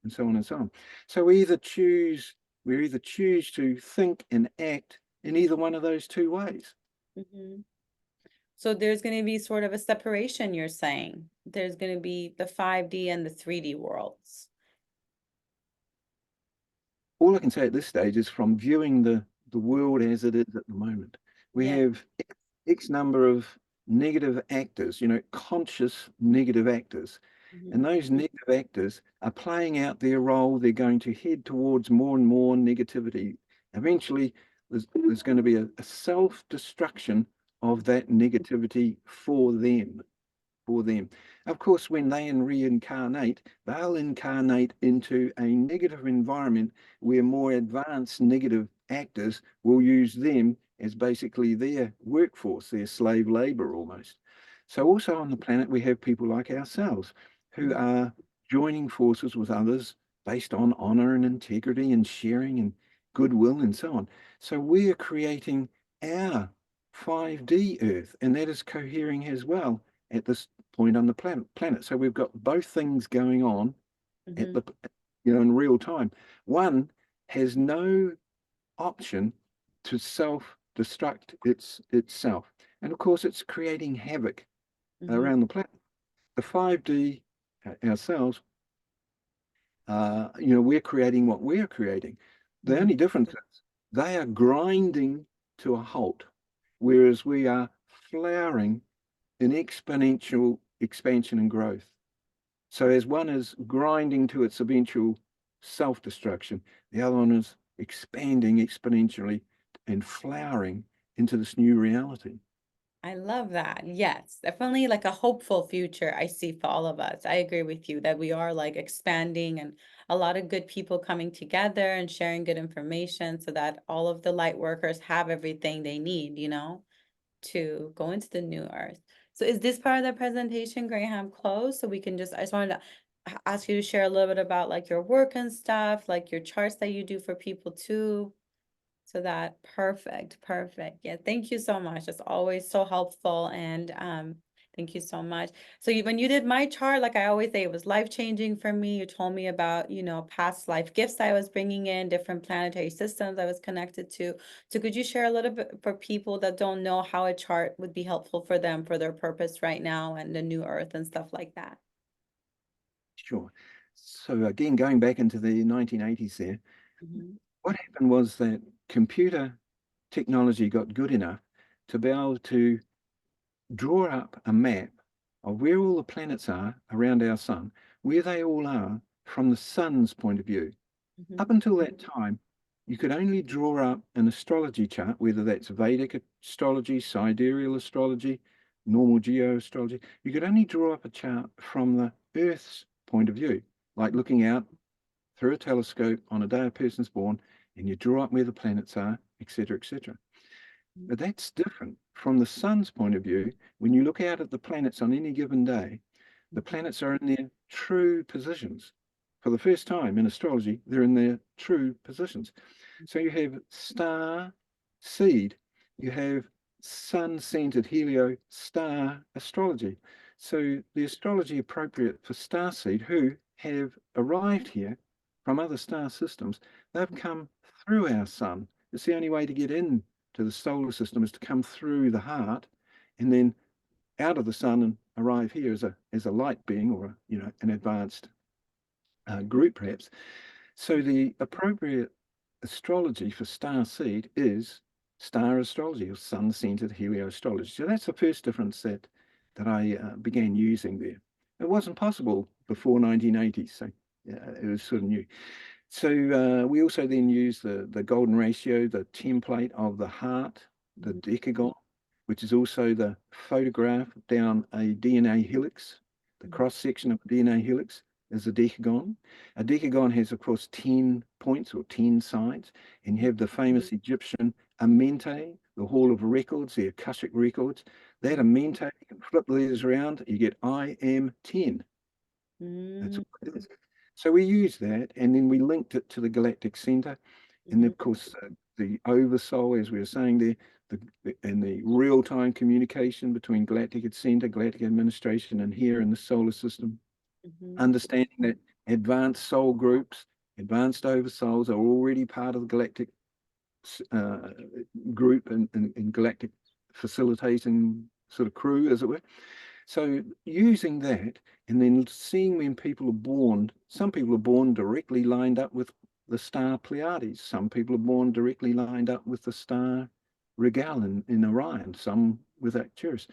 and so on and so on. So we either choose to think and act in either one of those two ways. So there's going to be sort of a separation, you're saying. There's going to be the 5D and the 3D worlds. All I can say at this stage is from viewing the world as it is at the moment. We have X number of negative actors, conscious negative actors. And those negative actors are playing out their role. They're going to head towards more and more negativity. Eventually, there's going to be a self-destruction of that negativity for them. Of course, when they reincarnate, they'll incarnate into a negative environment where more advanced negative actors will use them as basically their workforce, their slave labor almost. So also on the planet, we have people like ourselves who are joining forces with others based on honor and integrity and sharing and goodwill and so on. So we are creating our 5D Earth, and that is cohering as well at this point on the planet. So we've got both things going on at the in real time. One has no option to self-destruct itself. And of course, it's creating havoc around the planet. The 5D ourselves, we're creating what we're creating. The only difference is they are grinding to a halt, whereas we are flowering in exponential expansion and growth. So as one is grinding to its eventual self-destruction, the other one is expanding exponentially and flowering into this new reality. I love that. Yes, definitely like a hopeful future I see for all of us. I agree with you that we are like expanding and a lot of good people coming together and sharing good information so that all of the light workers have everything they need, to go into the new earth. So is this part of the presentation, Graham, closed? So we can I just wanted to ask you to share a little bit about like your work and stuff, like your charts that you do for people too. So that perfect. Yeah, thank you so much. It's always so helpful. And thank you so much. So when you did my chart, like I always say, it was life-changing for me. You told me about, past life gifts I was bringing in, different planetary systems I was connected to. So could you share a little bit for people that don't know how a chart would be helpful for them for their purpose right now and the new earth and stuff like that? Sure. So again, going back into the 1980s there, what happened was that computer technology got good enough to be able to draw up a map of where all the planets are around our sun, where they all are from the sun's point of view. Up until that time, you could only draw up an astrology chart, whether that's Vedic astrology, sidereal astrology, normal geoastrology. You could only draw up a chart from the Earth's point of view, like looking out through a telescope on a day a person's born, and you draw up where the planets are, etc., etc. But that's different from the sun's point of view. When you look out at the planets on any given day, the planets are in their true positions. For the first time in astrology, they're in their true positions. So you have star seed, you have sun-centered helio star astrology. So the astrology appropriate for star seed who have arrived here from other star systems, they've come through our sun. It's the only way to get in to the solar system is to come through the heart and then out of the sun and arrive here as a light being or an advanced group perhaps. So the appropriate astrology for star seed is star astrology or sun-centered helioastrology. So that's the first difference that I began using there. It wasn't possible before 1980, so it was sort of new. So we also then use the golden ratio, the template of the heart, the decagon, which is also the photograph down a DNA helix. The cross section of a DNA helix is a decagon. A decagon has, of course, 10 points or 10 sides, and you have the famous Egyptian Amente, the Hall of Records, the Akashic Records. That Amente, you can flip these around, you get I am 10. That's what it is. So we use that, and then we linked it to the Galactic Centre, and of course the oversoul, as we were saying there, and the real-time communication between Galactic Centre, Galactic Administration, and here in the solar system. Understanding that advanced soul groups, advanced oversouls are already part of the Galactic group and Galactic facilitating sort of crew, as it were. So using that and then seeing when people are born, some people are born directly lined up with the star Pleiades. Some people are born directly lined up with the star Regal in Orion, some with Arcturus.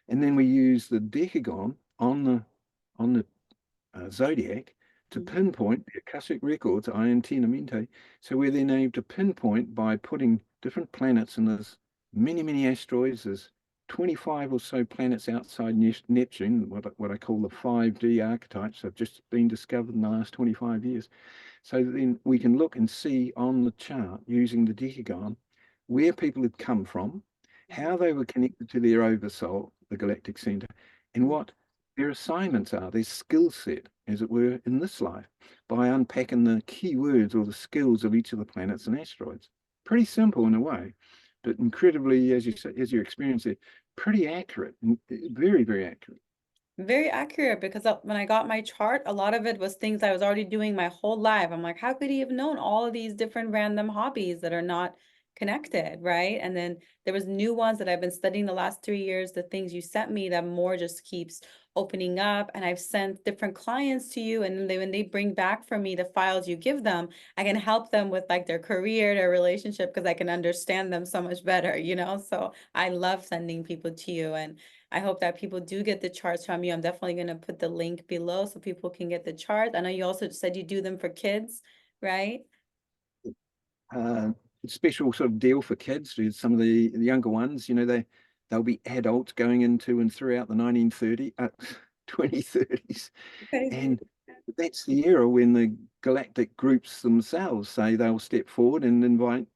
And then we use the decagon on the zodiac to pinpoint the Akashic records, Ion Tenamente. So we're then able to pinpoint by putting different planets, and there's many asteroids. There's 25 or so planets outside Neptune, what I call the 5D archetypes, have just been discovered in the last 25 years. So then we can look and see on the chart using the decagon where people had come from, how they were connected to their oversoul, the Galactic Center, and what their assignments are, their skill set, as it were, in this life, by unpacking the key words or the skills of each of the planets and asteroids. Pretty simple in a way, but incredibly, as you experience it, pretty accurate, and very accurate. Very accurate, because when I got my chart, a lot of it was things I was already doing my whole life. I'm like, how could he have known all of these different random hobbies that are not connected, right? And then there was new ones that I've been studying the last 3 years, the things you sent me that more just keeps opening up. And I've sent different clients to you, and when they bring back for me the files you give them, I can help them with like their career, their relationship, because I can understand them so much better, So I love sending people to you, and I hope that people do get the charts from you. I'm definitely going to put the link below so people can get the chart. I know you also said you do them for kids, right? Uh, Special sort of deal for kids. Some of the younger ones, they'll be adults going into and throughout the 2030s. Crazy. And that's the era when the galactic groups themselves say they'll step forward and invite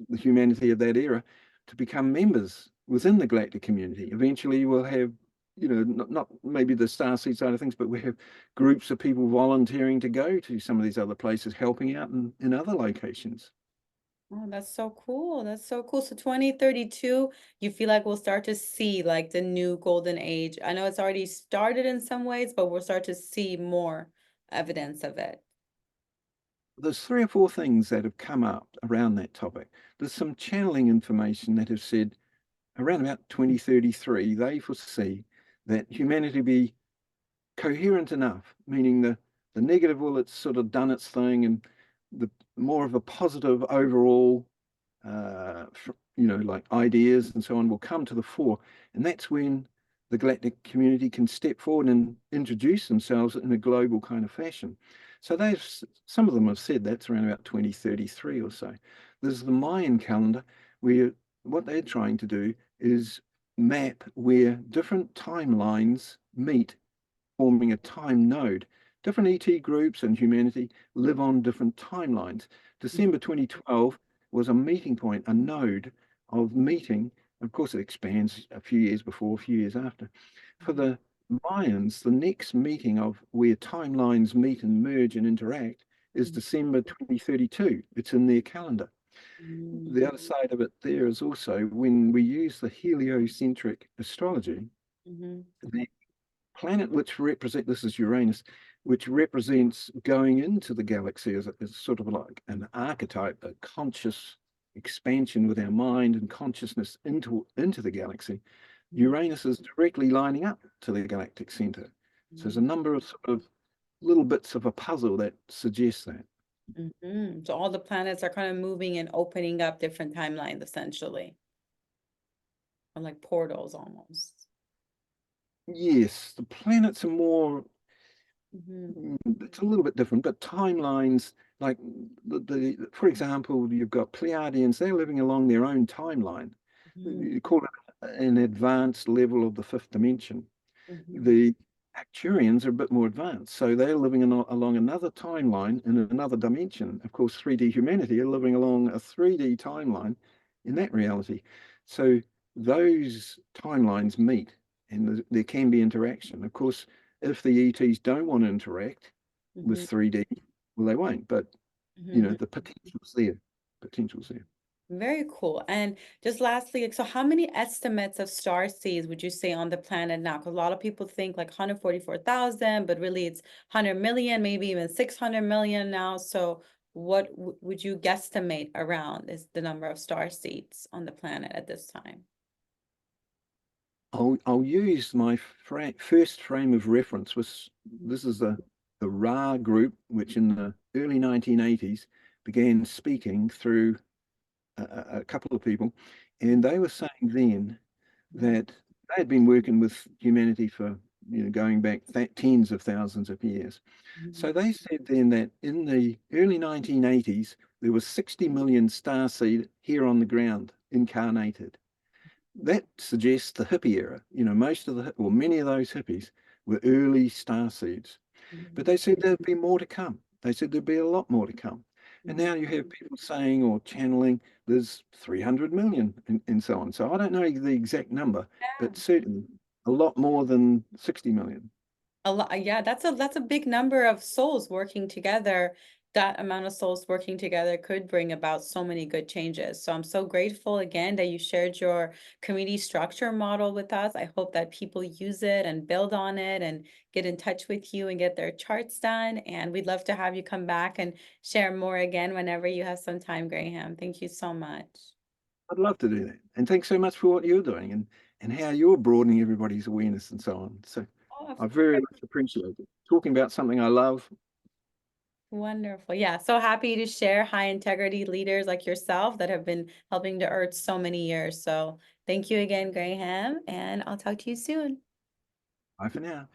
the humanity of that era to become members within the galactic community. Eventually, we'll have, not maybe the starseed side of things, but we have groups of people volunteering to go to some of these other places, helping out in other locations. Oh, that's so cool. That's so cool. So 2032, you feel like we'll start to see like the new golden age. I know it's already started in some ways, but we'll start to see more evidence of it. There's 3 or 4 things that have come up around that topic. There's some channeling information that have said around about 2033, they foresee that humanity be coherent enough, meaning the negative will it's sort of done its thing, and the more of a positive overall, like ideas and so on will come to the fore, and that's when the galactic community can step forward and introduce themselves in a global kind of fashion. So some of them have said that's around about 2033 or so. There's the Mayan calendar, where what they're trying to do is map where different timelines meet, forming a time node. Different ET groups and humanity live on different timelines. December 2012 was a meeting point, a node of meeting. Of course, it expands a few years before, a few years after. For the Mayans, the next meeting of where timelines meet and merge and interact is December 2032. It's in their calendar. The other side of it there is also when we use the heliocentric astrology, the planet which represents, this is Uranus, which represents going into the galaxy as sort of like an archetype, a conscious expansion with our mind and consciousness into the galaxy. Uranus is directly lining up to the galactic center. So there's a number of sort of little bits of a puzzle that suggests that. So all the planets are kind of moving and opening up different timelines, essentially, or like portals almost. Yes, the planets are more, it's a little bit different, but timelines, like for example, you've got Pleiadians, they're living along their own timeline. You call it an advanced level of the fifth dimension. The Acturians are a bit more advanced, so they're living along another timeline in another dimension. Of course, 3D humanity are living along a 3D timeline in that reality. So those timelines meet, and there can be interaction. Of course, if the ETs don't want to interact with 3D, well, they won't. But you know, the potential's there. Potential's there. Very cool. And just lastly, like, so how many estimates of star seeds would you say on the planet now? Because a lot of people think like 144,000, but really it's 100 million, maybe even 600 million now. So what would you guesstimate around is the number of star seeds on the planet at this time? I'll use my first frame of reference. This is the Ra group, which in the early 1980s began speaking through a couple of people, and they were saying then that they had been working with humanity for, you know, going back tens of thousands of years. So they said then that in the early 1980s there was 60 million starseed here on the ground incarnated. That suggests the hippie era. You know, most of the, or many of those hippies were early starseeds. But they said there'd be more to come. They said there'd be a lot more to come. And now you have people saying or channeling there's 300 million and so on. So I don't know the exact number, but certainly a lot more than 60 million. A lot, yeah, that's a big number of souls working together. That amount of souls working together could bring about so many good changes. So I'm so grateful again that you shared your community structure model with us. I hope that people use it and build on it and get in touch with you and get their charts done. And we'd love to have you come back and share more again whenever you have some time, Graham. Thank you so much. I'd love to do that. And thanks so much for what you're doing and how you're broadening everybody's awareness and so on. So Oh, of I very course. much appreciate it. Talking about something I love. Wonderful. Yeah, so happy to share high integrity leaders like yourself that have been helping the earth so many years. So thank you again, Graham, and I'll talk to you soon. Bye for now.